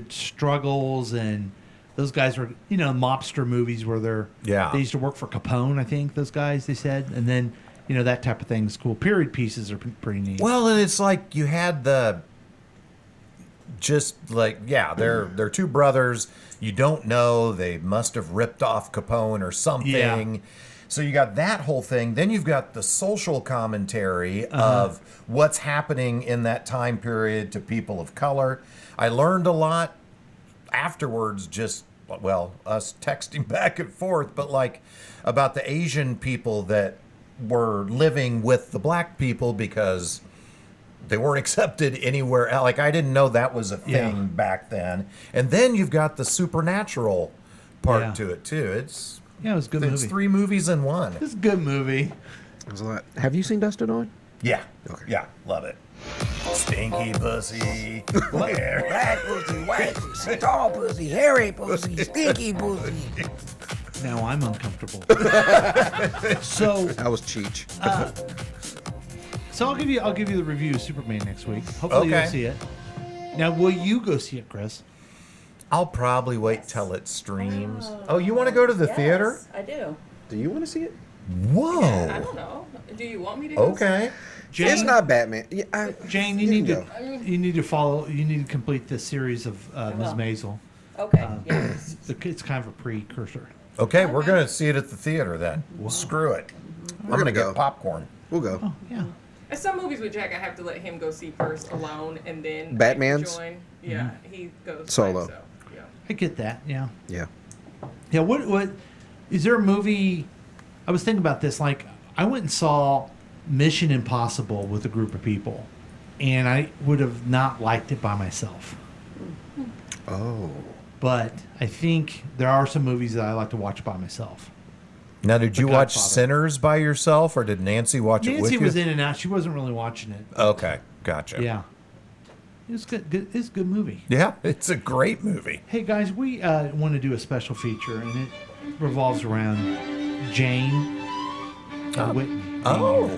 struggles, and those guys were mobster movies where they used to work for Capone, I think those guys, they said, and then that type of thing is cool. Period pieces are pretty neat. Well, and it's like you had they're two brothers. You don't know, they must have ripped off Capone or something. Yeah. So you got that whole thing. Then you've got the social commentary of what's happening in that time period to people of color. I learned a lot afterwards, us texting back and forth, but like about the Asian people that were living with the black people because they weren't accepted anywhere else. Like, I didn't know that was a thing back then. And then you've got the supernatural part to it too. It was a good movie. It's 3 movies in one. It's a good movie. Have you seen Dust Till Dawn? Yeah. Okay. Yeah, love it. Stinky pussy. Black pussy, white pussy, tall pussy, hairy pussy, stinky pussy. Now I'm uncomfortable. So that was Cheech. So I'll give you the review of Superman next week. Hopefully you'll see it. Now, will you go see it, Chris? I'll probably wait till it streams. Oh, you want to go to the theater? I do. Do you want to see it? Whoa. I don't know. Do you want me to go? Okay. Jane, it's not Batman. Yeah, Jane, you need to follow. You need to complete this series of Ms. Maisel. Okay. It's kind of a precursor. Okay, we're going to see it at the theater then. Screw it. I'm going to get popcorn. We'll go. Oh, yeah. And some movies with Jack, I have to let him go see first alone, and then Batman's? join. Yeah, he goes Solo. by himself. Yeah. I get that. Yeah. Yeah. Yeah. What is there a movie? I was thinking about this. Like, I went and saw Mission Impossible with a group of people, and I would have not liked it by myself. Oh. But I think there are some movies that I like to watch by myself. Now, did you watch Godfather. Sinners by yourself, or did Nancy watch it with you? Nancy was in and out. She wasn't really watching it. Okay, gotcha. Yeah. It was good. It's a good movie. Yeah, it's a great movie. Hey, guys, we want to do a special feature, and it revolves around Jane and Whitney. Oh.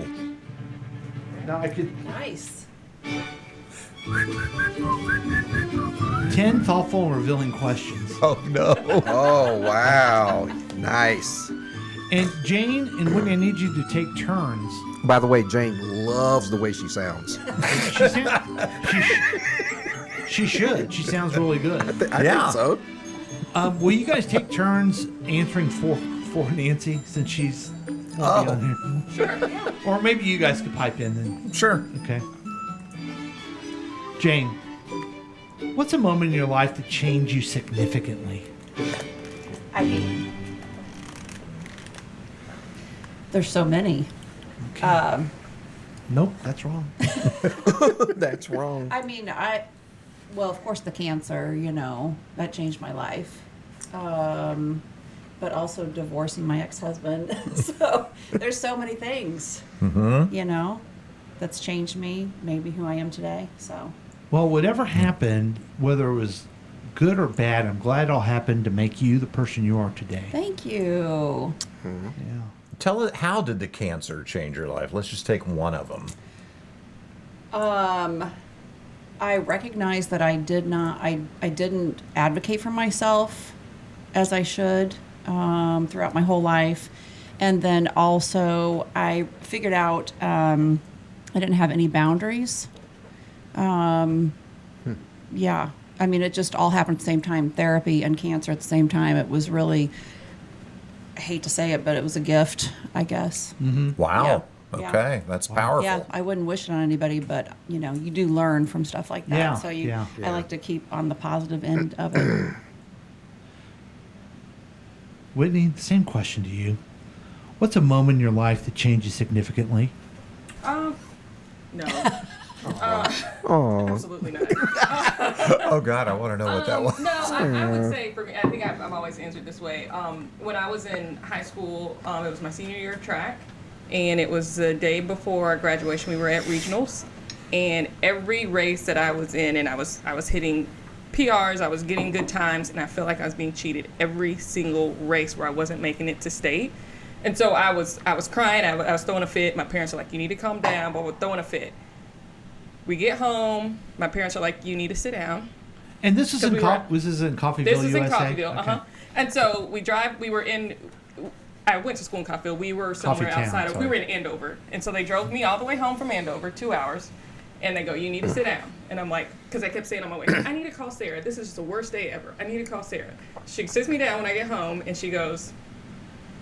Now I could... Nice. 10 thoughtful and revealing questions. Oh, no. Oh, wow. Nice. And Jane and Whitney, I need you to take turns. By the way, Jane loves the way she sounds. She should. She sounds really good. I think so. Will you guys take turns answering for Nancy, since she's won't be on here? Sure. Yeah. Or maybe you guys could pipe in then. Sure. Okay. Jane, what's a moment in your life that changed you significantly? I mean, there's so many. Okay. Nope, that's wrong. That's wrong. I mean, well, of course, the cancer, that changed my life. But also divorcing my ex-husband. So there's so many things, that's changed me, maybe who I am today. So. Well, whatever happened, whether it was good or bad, I'm glad it all happened to make you the person you are today. Thank you. Yeah. Tell it, how did the cancer change your life? Let's just take one of them. I recognize that I didn't advocate for myself as I should throughout my whole life. And then also I figured out I didn't have any boundaries. Yeah. I mean, it just all happened at the same time. Therapy and cancer at the same time. It was really, I hate to say it, but it was a gift, I guess. Mm-hmm. Wow. Yeah. Okay. That's powerful. Yeah, I wouldn't wish it on anybody, but, you do learn from stuff like that. Yeah, So yeah. I like to keep on the positive end of it. Whitney, the same question to you. What's a moment in your life that changed you significantly? No. Oh. Absolutely not. Oh God, I want to know what that was. No, I would say for me, I think I've always answered this way. When I was in high school, it was my senior year of track, and it was the day before our graduation. We were at regionals, and every race that I was in, and I was hitting PRs, I was getting good times, and I felt like I was being cheated every single race where I wasn't making it to state. And so I was crying. I was throwing a fit. My parents are like, "You need to calm down," but we're throwing a fit. We get home. My parents are like, "You need to sit down." And this is in Coffeyville, This is USA? in Coffeyville, Okay. And so we drive. I went to school in Coffeyville. We were somewhere Coffee Town, outside of. We sorry. were in Andover, and so they drove me all the way home from Andover, 2 hours, and they go, "You need to sit down." And I'm like, because I kept saying on my way, "I need to call Sarah. This is just the worst day ever. I need to call Sarah." She sits me down when I get home, and she goes,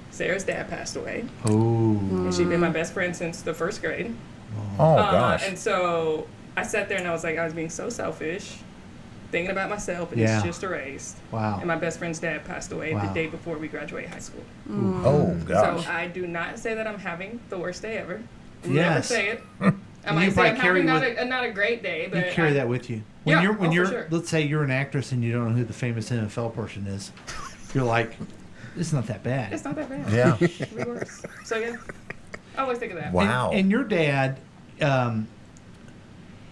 "Sarah's dad passed away." Oh. And she'd been my best friend since the first grade. Oh gosh. And so I sat there and I was like, I was being so selfish, thinking about myself, and Yeah. it's just erased. Wow. And my best friend's dad passed away Wow. the day before we graduated high school. Oh gosh. So I do not say that I'm having the worst day ever. Never Yes. say it. I You might say probably I'm carry having not a great day, but You carry that with you. When Yeah, you're, oh, for sure. let's say you're an actress and you don't know who the famous NFL person is, you're like, it's not that bad. It's not that bad. Yeah. It could be worse. So yeah, I always think of that. Wow. And your dad,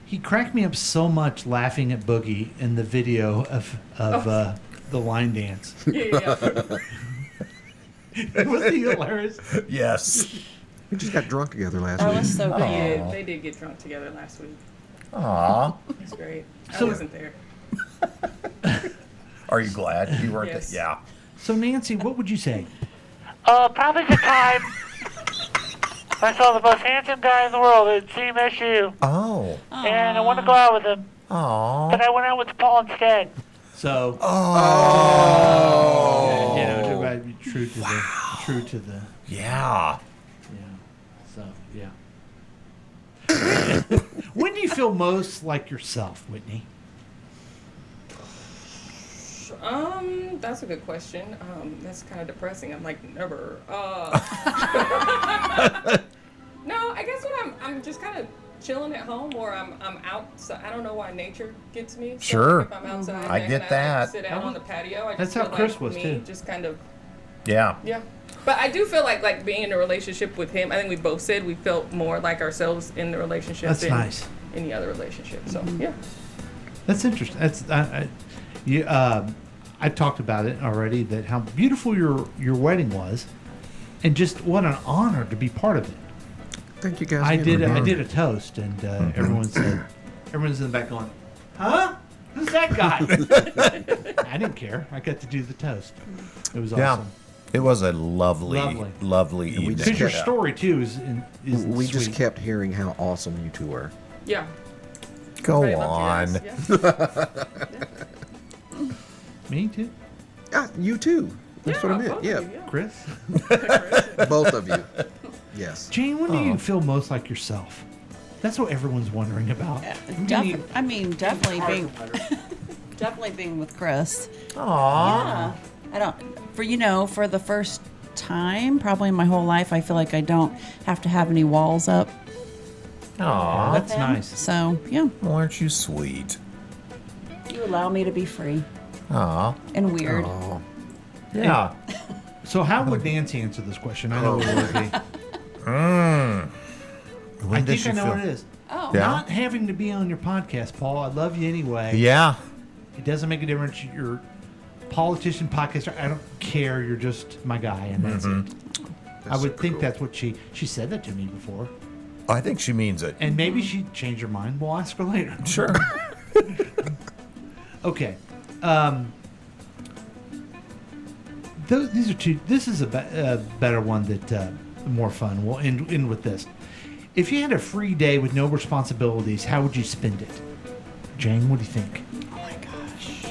he cracked me up so much laughing at Boogie in the video of the line dance. Yeah. Wasn't he hilarious? Yes. We just got drunk together last That week. was so They good. they did get drunk together last week. Aw. It's great. I So- wasn't there. Are you glad you weren't? Yes. Yeah. So Nancy, what would you say? Probably the time I saw the most handsome guy in the world at CMSU. Oh. And I wanted to go out with him. Aw. But I went out with Paul instead. So. Oh. Yeah, everybody be true to the. Yeah. So yeah. When do you feel most like yourself, Whitney? That's a good question. That's kind of depressing. I'm like, never. No, I guess when I'm just kind of chilling at home, or I'm outside. I don't know why nature gets me. So Sure. If I'm outside, I and get I that. sit out on the patio. I That's just how feel Chris like was, me, too. Just kind of. Yeah. Yeah. But I do feel like being in a relationship with him. I think we both said we felt more like ourselves in the relationship That's than nice. any other relationship. So yeah. That's interesting. I've talked about it already, that how beautiful your wedding was, and just what an honor to be part of it. Thank you guys. I again. did a toast, and everyone's in the back going, "Huh? Who's that guy?" I didn't care. I got to do the toast. It was Yeah. awesome. It was a lovely evening. Because your story too is We just sweet. kept hearing how awesome you two were. Yeah. Go Everybody loved you on. guys. Me too. Ah, you too. That's what I meant. both of Yeah. you, yeah. Chris. Both of you. Yes. Jane, when do you feel most like yourself? That's what everyone's wondering about. Definitely being definitely being with Chris. Aw. Yeah. I don't for the first time probably in my whole life, I feel like I don't have to have any walls up. Aw. That's him. nice. So yeah, Well, aren't you sweet? you allow me to be free Aw. and weird. Oh. Yeah. So how would Nancy answer this question? I know it would be. When I does think I she know feel? what it is. Oh. Yeah. Not having to be on your podcast, Paul. I love you anyway. Yeah. It doesn't make a difference. You're a politician, podcaster. I don't care. You're just my guy, and that's it. I would think that's what she said that to me before. I think she means it. And maybe she changed her mind. We'll ask her later. Sure. Okay. These are two. This is a better one that more fun. We'll end with this. If you had a free day with no responsibilities, how would you spend it? Jane, what do you think? Oh my gosh.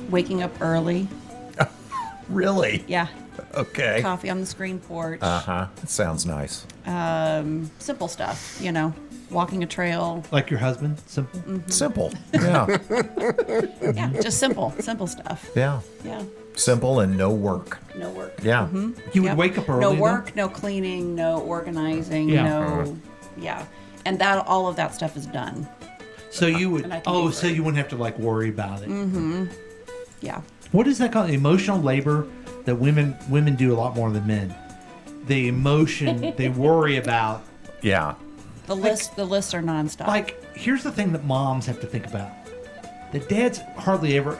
Waking up early. Really? Yeah. Okay. Coffee on the screen porch. It sounds nice. Simple stuff, walking a trail. Like your husband? Simple? Simple. Yeah. Yeah, just simple stuff. Yeah. Yeah. Simple and no work. No work. Yeah. You would wake up early. No though? work, no cleaning, no organizing, Yeah. yeah. And that all of that stuff is done. So you would. And I can Oh, do so you wouldn't have to like worry about it. Mm-hmm. Yeah. What is that called? Emotional labor that women do a lot more than men. The emotion they worry about. Yeah. The lists are nonstop. Like, here's the thing that moms have to think about. The dads hardly ever.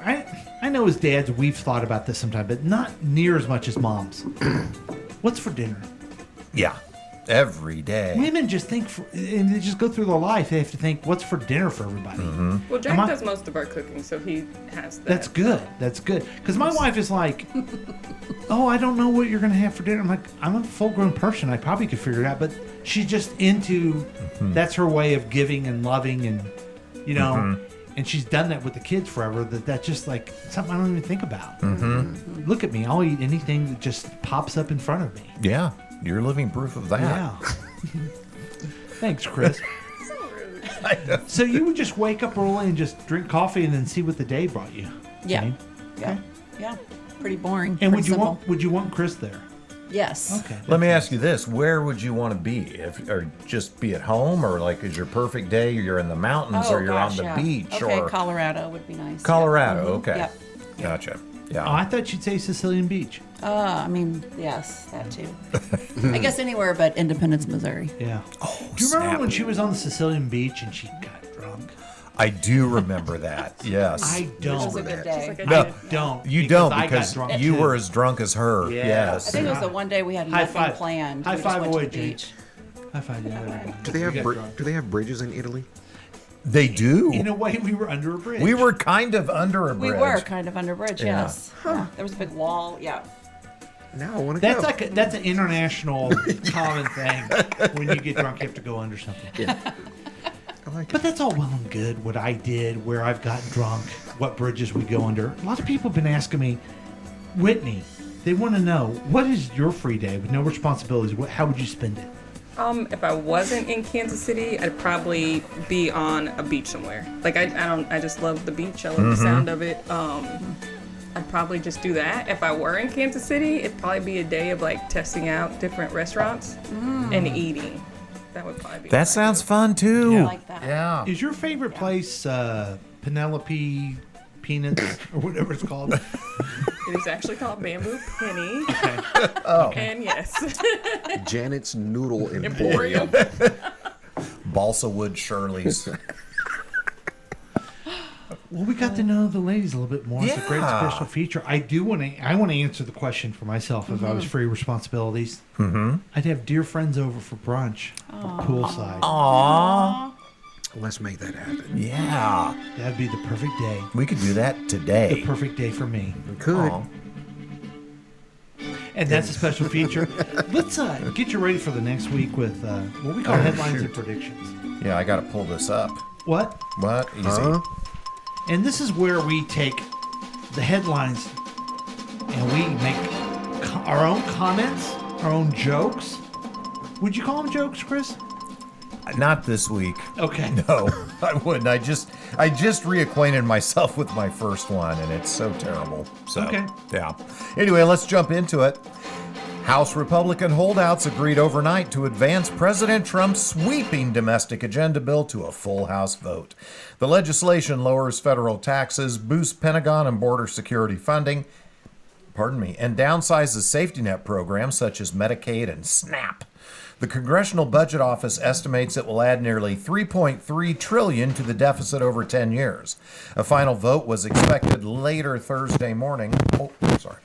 I know as dads we've thought about this sometime, but not near as much as moms. What's for dinner? Yeah. Every day. Women just think, and they just go through their life. They have to think, what's for dinner for everybody? Well, Jack does most of our cooking, so he has that. That's good. That's good. Because my wife is like, oh, I don't know what you're going to have for dinner. I'm like, I'm a full-grown person. I probably could figure it out. But she's just into, that's her way of giving and loving and, you know, and she's done that with the kids forever. That's just like something I don't even think about. Look at me. I'll eat anything that just pops up in front of me. Yeah. You're living proof of that. Yeah. Thanks, Chris. So rude. So you would just wake up early and just drink coffee and then see what the day brought you. Yeah. Okay? Yeah. Yeah. Pretty boring. And pretty simple. would you want Chris there? Yes. Okay. Let me ask you this: where would you want to be? Or just be at home, or like is your perfect day? You're in the mountains, or you're on the beach, Okay, or Colorado would be nice. Colorado. Yeah. Okay, Yep. gotcha. Yeah. Oh, I thought you'd say Sicilian Beach. I mean, yes, that too. I guess anywhere but Independence, Missouri. Yeah. Oh, do you remember when she was on the Sicilian Beach and she got drunk? I do remember that. Yes. I don't. It was a good day. No, I don't. You don't I got because drunk you too. were as drunk as her. Yeah. Yes. I think it was the one day we had High nothing five. planned. High we just five went to away, the Jake. beach. High five. Yeah. Do they have We got drunk. do they have bridges in Italy? They do. In a way, we were under a bridge. We were kind of under a bridge. We were kind of under a bridge, Yeah. yes. Yeah. There was a big wall, yeah. Now I want to That's go. like that's an international common thing. When you get drunk, you have to go under something. Yeah. I like But that's all well and good. What I did, where I've gotten drunk, what bridges we go under. A lot of people have been asking me, Whitney. They want to know what is your free day with no responsibilities. How would you spend it? If I wasn't in Kansas City, I'd probably be on a beach somewhere. Like I just love the beach. I love the sound of it. I'd probably just do that. If I were in Kansas City, it'd probably be a day of like testing out different restaurants and eating. That would probably be. That sounds fun too. Yeah. I like that. Yeah. Is your favorite place Penelope Peanuts or whatever it's called? It is actually called Bamboo Penny. Oh. And yes. Janet's Noodle Emporium. Balsa Wood Shirley's. Well, we got to know the ladies a little bit more. It's a great Yeah. special feature. I want to answer the question for myself if I was free of responsibilities. I'd have dear friends over for brunch, poolside. Aww. Let's make that happen. Yeah. That'd be the perfect day. We could do that today. The perfect day for me. We could. Aw. And that's a special feature. Let's get you ready for the next week with what we call headlines and predictions. Yeah, I got to pull this up. What? What? Easy. And this is where we take the headlines and we make our own comments, our own jokes. Would you call them jokes, Chris? Not this week. Okay. No, I wouldn't. I just reacquainted myself with my first one, and it's so terrible. So, Okay. yeah. Anyway, let's jump into it. House Republican holdouts agreed overnight to advance President Trump's sweeping domestic agenda bill to a full House vote. The legislation lowers federal taxes, boosts Pentagon and border security funding, and downsizes safety net programs such as Medicaid and SNAP. The Congressional Budget Office estimates it will add nearly $3.3 trillion to the deficit over 10 years. A final vote was expected later Thursday morning. Oh, sorry.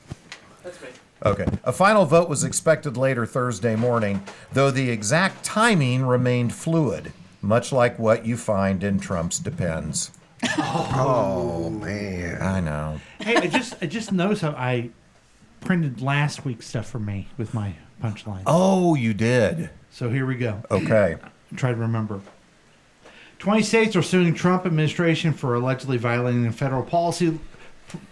That's me. Okay. A final vote was expected later Thursday morning, though the exact timing remained fluid, much like what you find in Trump's Depends. Oh man. I know. Hey, I just noticed how I printed last week's stuff for me with my punchline. Oh, you did. So here we go. Okay. Try to remember. 20 states are suing Trump administration for allegedly violating federal policy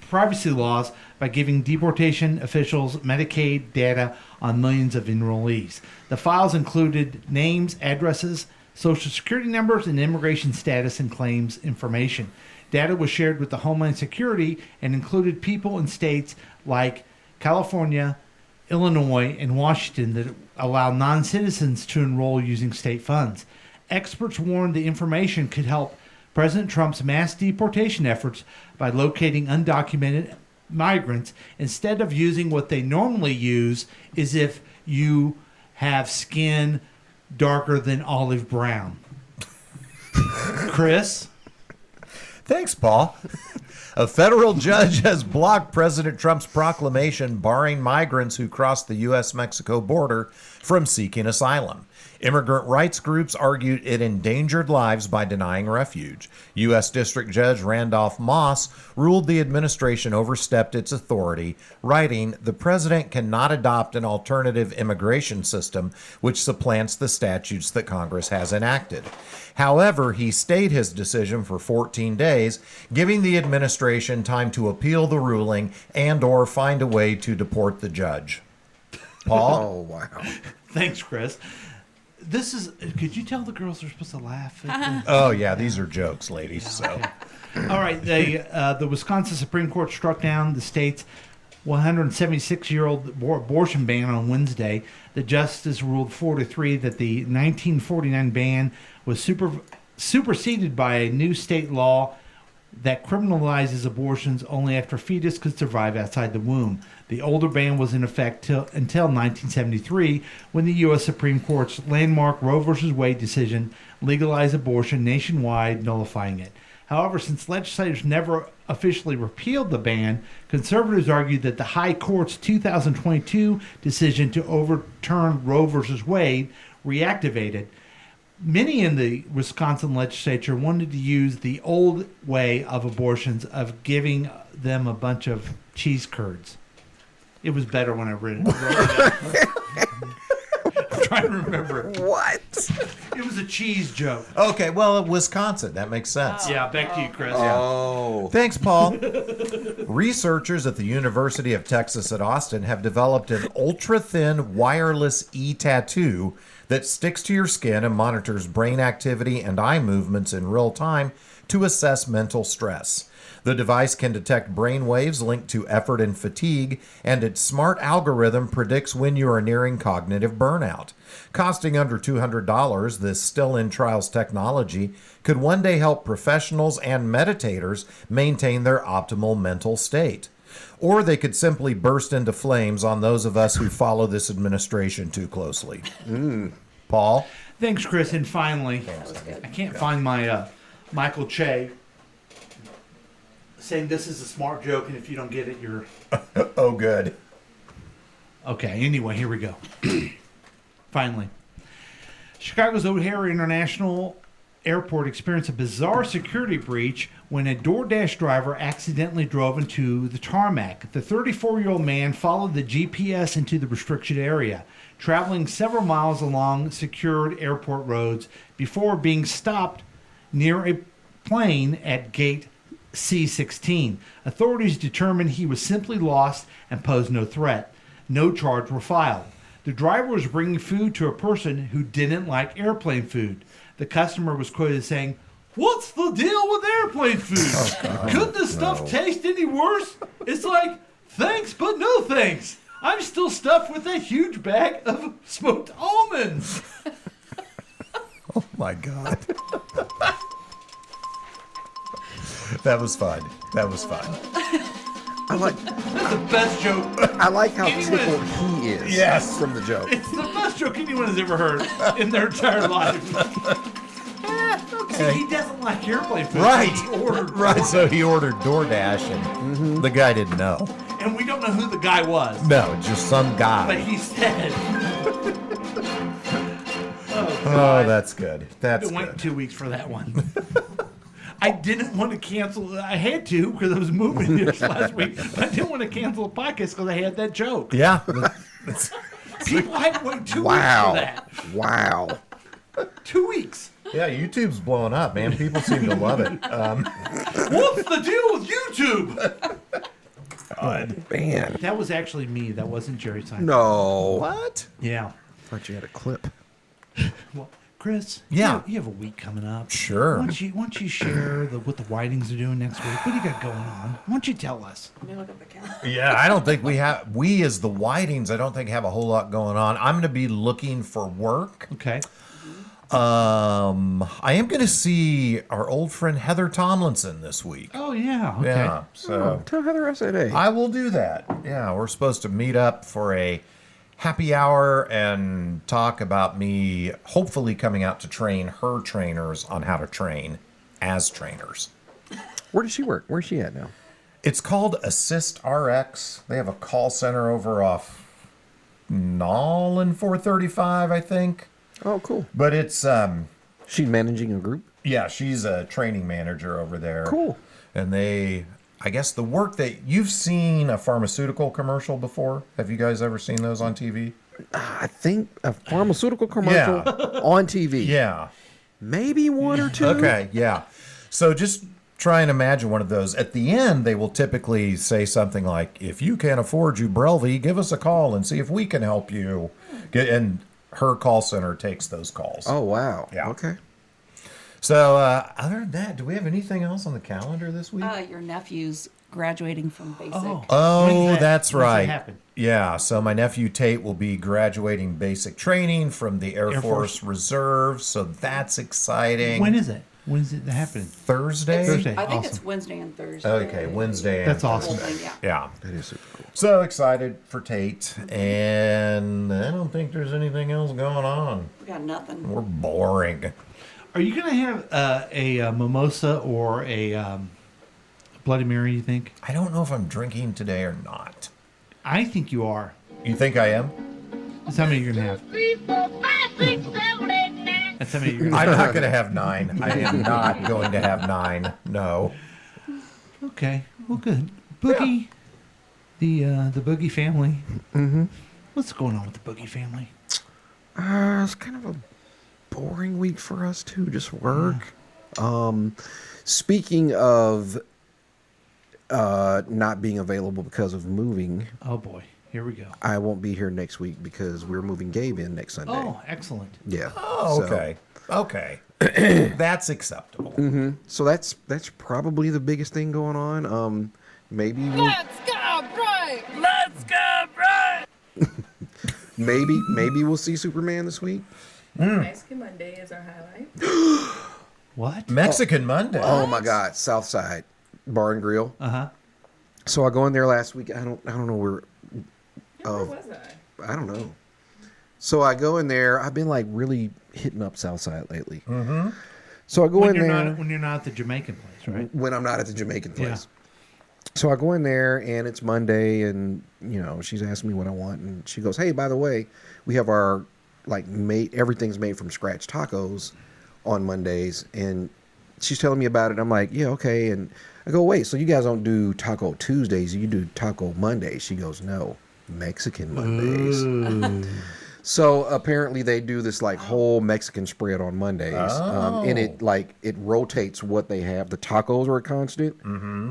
privacy laws by giving deportation officials Medicaid data on millions of enrollees. The files included names, addresses, social security numbers, and immigration status and claims information. Data was shared with the Homeland Security and included people in states like California, Illinois, and Washington that allow non-citizens to enroll using state funds. Experts warned the information could help President Trump's mass deportation efforts by locating undocumented migrants instead of using what they normally use is if you have skin darker than olive brown. Chris? Thanks, Paul. A federal judge has blocked President Trump's proclamation barring migrants who cross the U.S.-Mexico border from seeking asylum. Immigrant rights groups argued it endangered lives by denying refuge. U.S. District Judge Randolph Moss ruled the administration overstepped its authority, writing, "The president cannot adopt an alternative immigration system which supplants the statutes that Congress has enacted." However, he stayed his decision for 14 days, giving the administration time to appeal the ruling and/or find a way to deport the judge. Paul? Oh, wow. Thanks, Chris. This is. Could you tell the girls they're supposed to laugh at this? Oh, yeah, these are jokes, ladies. So, All right. The Wisconsin Supreme Court struck down the state's 176-year-old abortion ban on Wednesday. The justice ruled 4-3 that the 1949 ban was superseded by a new state law that criminalizes abortions only after a fetus could survive outside the womb. The older ban was in effect until 1973, when the U.S. Supreme Court's landmark Roe v. Wade decision legalized abortion nationwide, nullifying it. However, since legislators never officially repealed the ban, conservatives argued that the High Court's 2022 decision to overturn Roe v. Wade reactivated. Many in the Wisconsin legislature wanted to use the old way of abortions of giving them a bunch of cheese curds. It was better when I read it. I'm trying to remember. What? It was a cheese joke. okay, well, Wisconsin, that makes sense. Yeah, back to you, Chris. Oh. Thanks, Paul. Researchers at the University of Texas at Austin have developed an ultra-thin wireless e-tattoo that sticks to your skin and monitors brain activity and eye movements in real time to assess mental stress. The device can detect brain waves linked to effort and fatigue, and its smart algorithm predicts when you are nearing cognitive burnout. Costing under $200, this still-in-trials technology could one day help professionals and meditators maintain their optimal mental state. Or they could simply burst into flames on those of us who follow this administration too closely. Paul? Thanks, Chris. And finally, I can't find my Michael Che saying this is a smart joke, and if you don't get it, you're... Oh, good. Okay, anyway, here we go. Finally. Chicago's O'Hare International Airport experienced a bizarre security breach when a DoorDash driver accidentally drove into the tarmac. The 34-year-old man followed the GPS into the restricted area, traveling several miles along secured airport roads before being stopped near a plane at gate C-16. Authorities determined he was simply lost and posed no threat. No charges were filed. The driver was bringing food to a person who didn't like airplane food. The customer was quoted as saying, "What's the deal with airplane food? Couldn't this stuff taste any worse? It's like, thanks, but no thanks. I'm still stuffed with that huge bag of smoked almonds." Oh, my God. That was fun. That was fun. I like That's the best joke. I like how anyone- tickled he is Yes. from the joke. It's the best joke anyone has ever heard in their entire life. See, he doesn't like airplane food. Right. He ordered Right, so he ordered DoorDash, and the guy didn't know. and we don't know who the guy was. No, just some But guy. he said. Oh, that's good. That's It went good. 2 weeks for that one. I didn't want to cancel. I had to because I was moving this last week. But I didn't want to cancel the podcast because I had that joke. Yeah. People had to wait 2 weeks Wow. for that. Wow. 2 weeks. Yeah, YouTube's blowing up, man. People seem to love it. What's the deal with YouTube? Man. That was actually me. That wasn't Jerry Seinfeld. No. What? Yeah. Thought you had a clip. Well, Chris. Yeah. You have a week coming up. Sure. Why don't you share what the Whitings are doing next week? What do you got going on? Why don't you tell us? Let me look at the calendar. Yeah, I don't think we as the Whitings, I don't think have a whole lot going on. I'm going to be looking for work. Okay. I am going to see our old friend Heather Tomlinson this week. Oh, yeah. Okay. Yeah, so tell Heather I said hey. I will do that. Yeah, we're supposed to meet up for a happy hour and talk about me hopefully coming out to train her trainers on how to train as trainers. Where does she work? Where's she at now? It's called Assist RX. They have a call center over off Nolan 435, I think. Oh, cool. But it's she's managing a group? Yeah, she's a training manager over there. Cool. And I guess the work that you've seen a pharmaceutical commercial before. Have you guys ever seen those on TV? I think a pharmaceutical commercial on TV. Yeah. Maybe one or two. Okay, yeah. So just try and imagine one of those. At the end, they will typically say something like, if you can't afford Ubrelvy, give us a call and see if we can help you. And her call center takes those calls. Oh, wow. Yeah. Okay. So other than that, do we have anything else on the calendar this week? Your nephew's graduating from basic. Oh, that's right. When's that happen? Yeah, so my nephew Tate will be graduating basic training from the Air Force Reserve, so that's exciting. When is it? When is it happening? Thursday? Thursday. I think Awesome. it's Wednesday and Thursday. Okay, Wednesday. That's and awesome. Thursday. Yeah. Yeah. That is super cool. So excited for Tate, and I don't think there's anything else going on. We got nothing. We're boring. Are you going to have a mimosa or a Bloody Mary, you think? I don't know if I'm drinking today or not. I think you are. You think I am? That's how many you're going to have. That's how many you're going to I'm have. not going to have 9. I am not going to have 9. No. Okay. Well, good. Boogie, the Boogie family. Mm-hmm. What's going on with the Boogie family? It's kind of a boring week for us too, just work. Speaking of not being available because of moving. Oh boy, here we go. I won't be here next week because we're moving Gabe in next Sunday. Oh, excellent. Yeah. Oh, okay. Okay. That's acceptable. Mm-hmm. So that's probably the biggest thing going on. Maybe Let's go, Brian! Let's go, Brian! maybe we'll see Superman this week. Mexican Monday is our highlight. What? Mexican Monday. Oh my God, Southside Bar and Grill. Uh-huh. So I go in there last week. I don't know where. Where was I? I don't know. So I go in there. I've been like really hitting up Southside lately. Mm-hmm. So I go in there when you're not at the Jamaican place, right? when I'm not at the Jamaican place. Yeah. So I go in there and it's Monday, and she's asking me what I want, and she goes, "Hey, by the way, we have our everything's made from scratch tacos on Mondays," and she's telling me about it. I'm like, "Yeah, okay." And I go, "Wait, so you guys don't do Taco Tuesdays? You do Taco Mondays?" She goes, "No, Mexican Mondays." So apparently they do this whole Mexican spread on Mondays, and it rotates what they have. The tacos are a constant,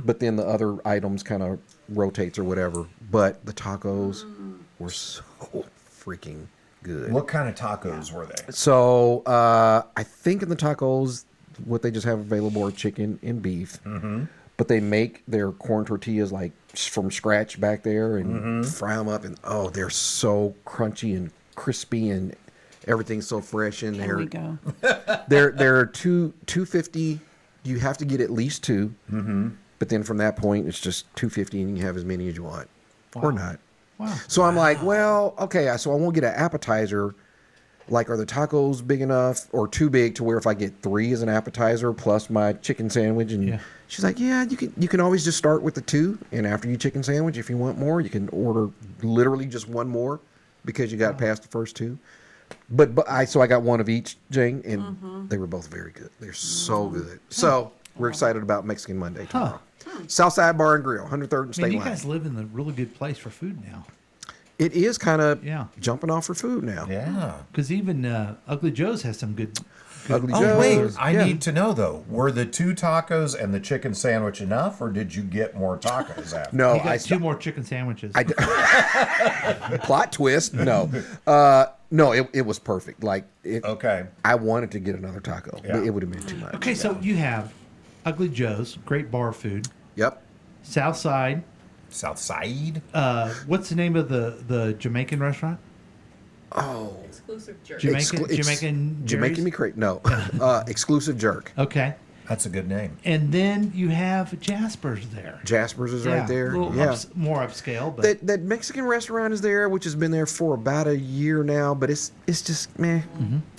but then the other items kind of rotates or whatever. But the tacos were so freaking good. What kind of tacos were they? So I think in the tacos, what they just have available are chicken and beef. Mm-hmm. But they make their corn tortillas from scratch back there and fry them up, and they're so crunchy and crispy, and everything's so fresh in there. we go? They're $2.50. You have to get at least 2. Mm-hmm. But then from that point, it's just $2.50, and you can have as many as you want, or not. Wow. So I'm like, well, okay, so I won't get an appetizer. Are the tacos big enough or too big to where if I get 3 as an appetizer plus my chicken sandwich? And she's like, yeah, you can always just start with the 2, and after your chicken sandwich, if you want more, you can order literally just one more because you got past the first 2. But I got one of each, Jane, and they were both very good. They're so good. So we're excited about Mexican Monday tomorrow. Southside Bar and Grill, 103rd and State Man, you Line. guys live in a really good place for food now. It is kind of jumping off for food now. Yeah. Because even Ugly Joe's has some good. Ugly Oh, Joe's. wait. I Yeah. need to know, though. Were the 2 tacos and the chicken sandwich enough, or did you get more tacos after? No, You got 2 more chicken sandwiches. Plot twist. No. No, it was perfect. Like, okay. I wanted to get another taco, but it would have been too much. Okay, so you have Ugly Joe's, great bar food. Yep. Southside. Southside? What's the name of the Jamaican restaurant? Oh. Exclusive jerk. Jamaican me crazy. No. Exclusive Jerk. Okay. That's a good name. And then you have Jasper's there. Jasper's is right there. A little Yeah. more upscale, but That Mexican restaurant is there, which has been there for about a year now, but it's just meh.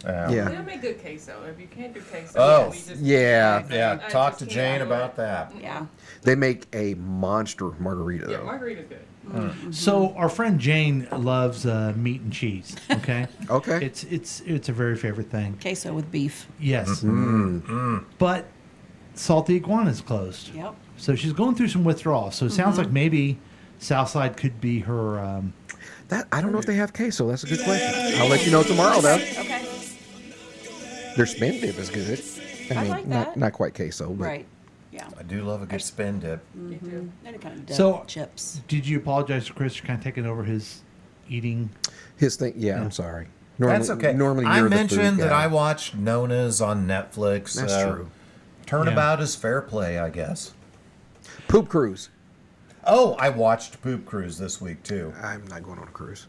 Yeah. They'll make good queso. If you can't do queso, Oh, we just yeah. Yeah, I talk just to can't Jane do about it. that. Yeah. They make a monster margarita, Yeah, though. margarita's good. So our friend Jane loves meat and cheese. Okay. Okay. It's a very favorite thing. Queso with beef. Yes. Mm. But Salty Iguana is closed. Yep. So she's going through some withdrawal. So it sounds like maybe Southside could be her. That I don't know if they have queso. That's a good question. I'll let you know tomorrow, though. Okay. Their spin dip is good. I mean, like not that. not quite queso, but Right. Yeah. I do love a good spin dip. Mm-hmm. Any kind of dip, So chips. Did you apologize to Chris for kind of taking over his eating? his thing. Yeah, I'm sorry. That's okay. Normally, I you're the mentioned food that guy. I watched Nona's on Netflix. That's true. Turnabout is fair play, I guess. Poop Cruise. Oh, I watched Poop Cruise this week too. I'm not going on a cruise.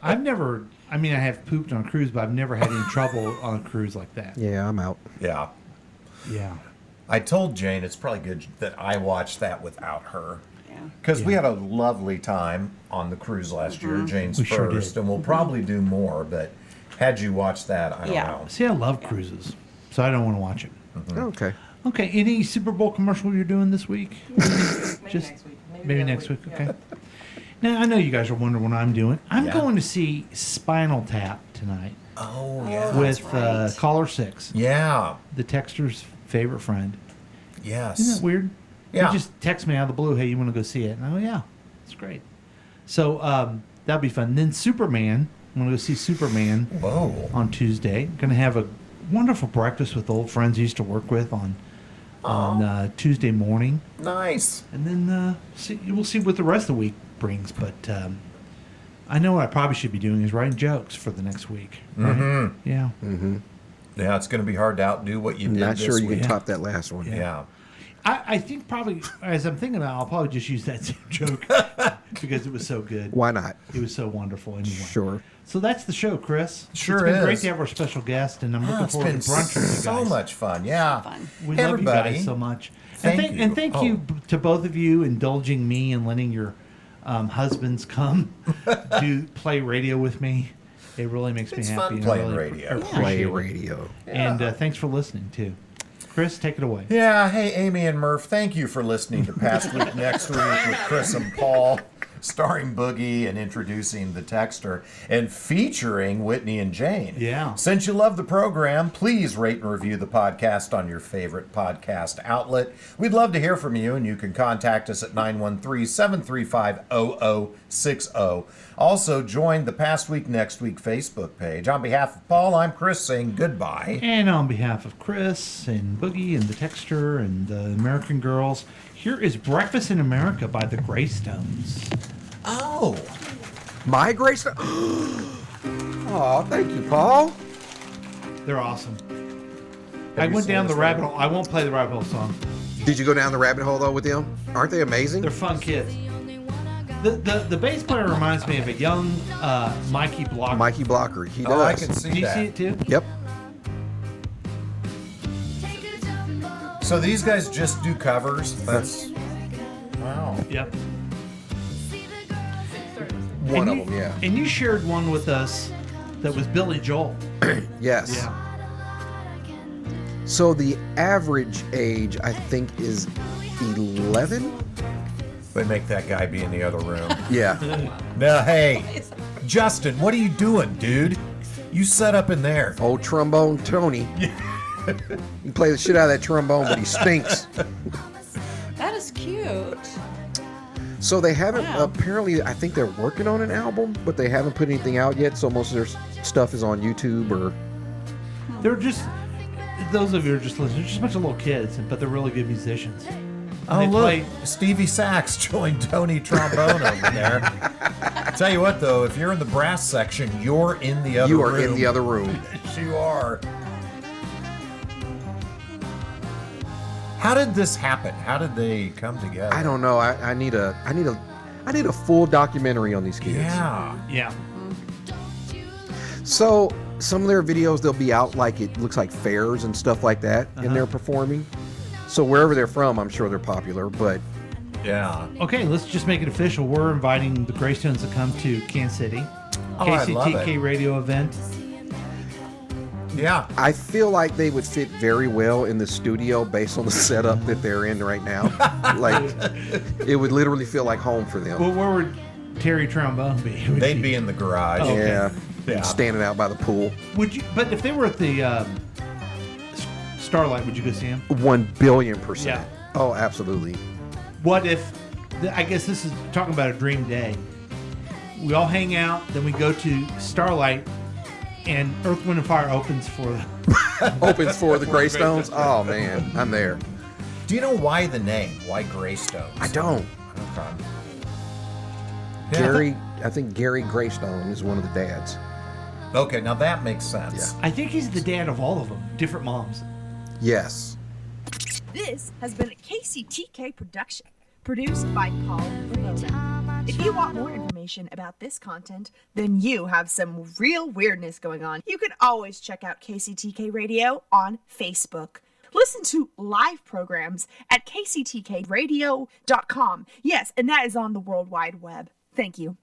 I've never. I mean, I have pooped on a cruise, but I've never had any trouble on a cruise like that. Yeah, I'm out. Yeah. Yeah. I told Jane it's probably good that I watched that without her. Yeah. Because we had a lovely time on the cruise last year, Jane's We sure first, did. and we'll probably do more. But had you watched that, I don't know. See, I love cruises, so I don't want to watch it. Okay. Okay. Any Super Bowl commercial you're doing this week? Just next week. maybe next week. Okay. Now I know you guys are wondering what I'm doing. I'm Yeah. going to see Spinal Tap tonight Oh, yeah. with caller 6. Yeah. The texter's favorite friend. Yes. Isn't that weird? Yeah. He just texts me out of the blue, hey, you want to go see it? And I go, yeah, it's great. So that'll be fun. Then Superman, I'm going to go see Superman on Tuesday. Going to have a wonderful breakfast with old friends I used to work with on Tuesday morning. Nice. And then we'll see what the rest of the week brings. But I know what I probably should be doing is writing jokes for the next week. Right? Mm-hmm. Yeah. Mm-hmm. Yeah, it's going to be hard to outdo what you did Not this sure you week. can top that last one. Yeah. I think probably, as I'm thinking about it, I'll probably just use that same joke because it was so good. Why not? It was so wonderful anyway. Sure. So that's the show, Chris. Sure It's been is. great to have our special guest, and I'm looking It's forward been to brunch with you guys. so much fun. Yeah. We Hey, love everybody. you guys so much. Thank and you. And thank Oh. you to both of you indulging me and letting your husbands come play radio with me. It really makes me It's happy. fun and I playing really radio. appreciate Play it. radio. And thanks for listening, too. Chris, take it away. Yeah, hey, Amy and Murph, thank you for listening to Past Week, Next Week with Chris and Paul, starring Boogie and introducing the texter, and featuring Whitney and Jane. Yeah. Since you love the program, please rate and review the podcast on your favorite podcast outlet. We'd love to hear from you, and you can contact us at 913-735-0060. Also, join the Past Week, Next Week Facebook page. On behalf of Paul, I'm Chris saying goodbye. And on behalf of Chris and Boogie and the Texter and the American Girls, here is Breakfast in America by the Greystones. Oh. My Grace. Oh, thank you, Paul. They're awesome. Have I you went seen down the this rabbit one? hole. I won't play the rabbit hole song. Did you go down the rabbit hole though with them? Aren't they amazing? They're fun kids. The bass player reminds me of a young Mikey Blocker. Mikey Blocker. He does. Oh, I can see Do you that. see it too? Yep. So these guys just do covers? That's... Wow. Yep. One And of you- them, yeah. And you shared one with us that was Billy Joel. Yes. Yeah. So the average age, I think, is 11. They make that guy be in the other room. Yeah. Now, hey, Justin, what are you doing, dude? You set up in there. Old trombone Tony. You play the shit out of that trombone, but he stinks. That is cute. So they haven't, Wow. apparently, I think they're working on an album, but they haven't put anything out yet. So most of their stuff is on YouTube or. They're just, those of you who are just listening, they're just a bunch of little kids, but they're really good musicians. And Oh, they look. play- Stevie Sachs joined Tony Trombone over there. Tell you what, though, if you're in the brass section, you're in the other room. You are in the other room. Yes, you are. How did this happen? How did they come together? I don't know. I need a full documentary on these kids. Yeah. So some of their videos, they'll be out like it looks like fairs and stuff like that, and they're performing. So wherever they're from, I'm sure they're popular. But yeah. Okay, let's just make it official. We're inviting the Greystones to come to Kansas City. Oh, I love KCTK it. radio event. Yeah. I feel like they would fit very well in the studio based on the setup that they're in right now. Like, it would literally feel like home for them. Well, where would Terry Trombone be? They'd be in the garage. Oh, okay. Yeah. Standing out by the pool. Would you? But if they were at the Starlight, would you go see him? 1,000,000,000%. Yeah. Oh, absolutely. What if? I guess this is talking about a dream day. We all hang out, then we go to Starlight, and Earth, Wind, and Fire opens for Opens for the Greystones. Oh man, I'm there. Do you know why the name? Why Greystones? I don't. Okay. Gary, I think Gary Greystone is one of the dads. Okay, now that makes sense. I think he's the dad of all of them, different moms. Yes. This has been a KCTK production, produced by Paul Ramona. If you want more information about this content, then you have some real weirdness going on. You can always check out KCTK Radio on Facebook. Listen to live programs at kctkradio.com. Yes, and that is on the World Wide Web. Thank you.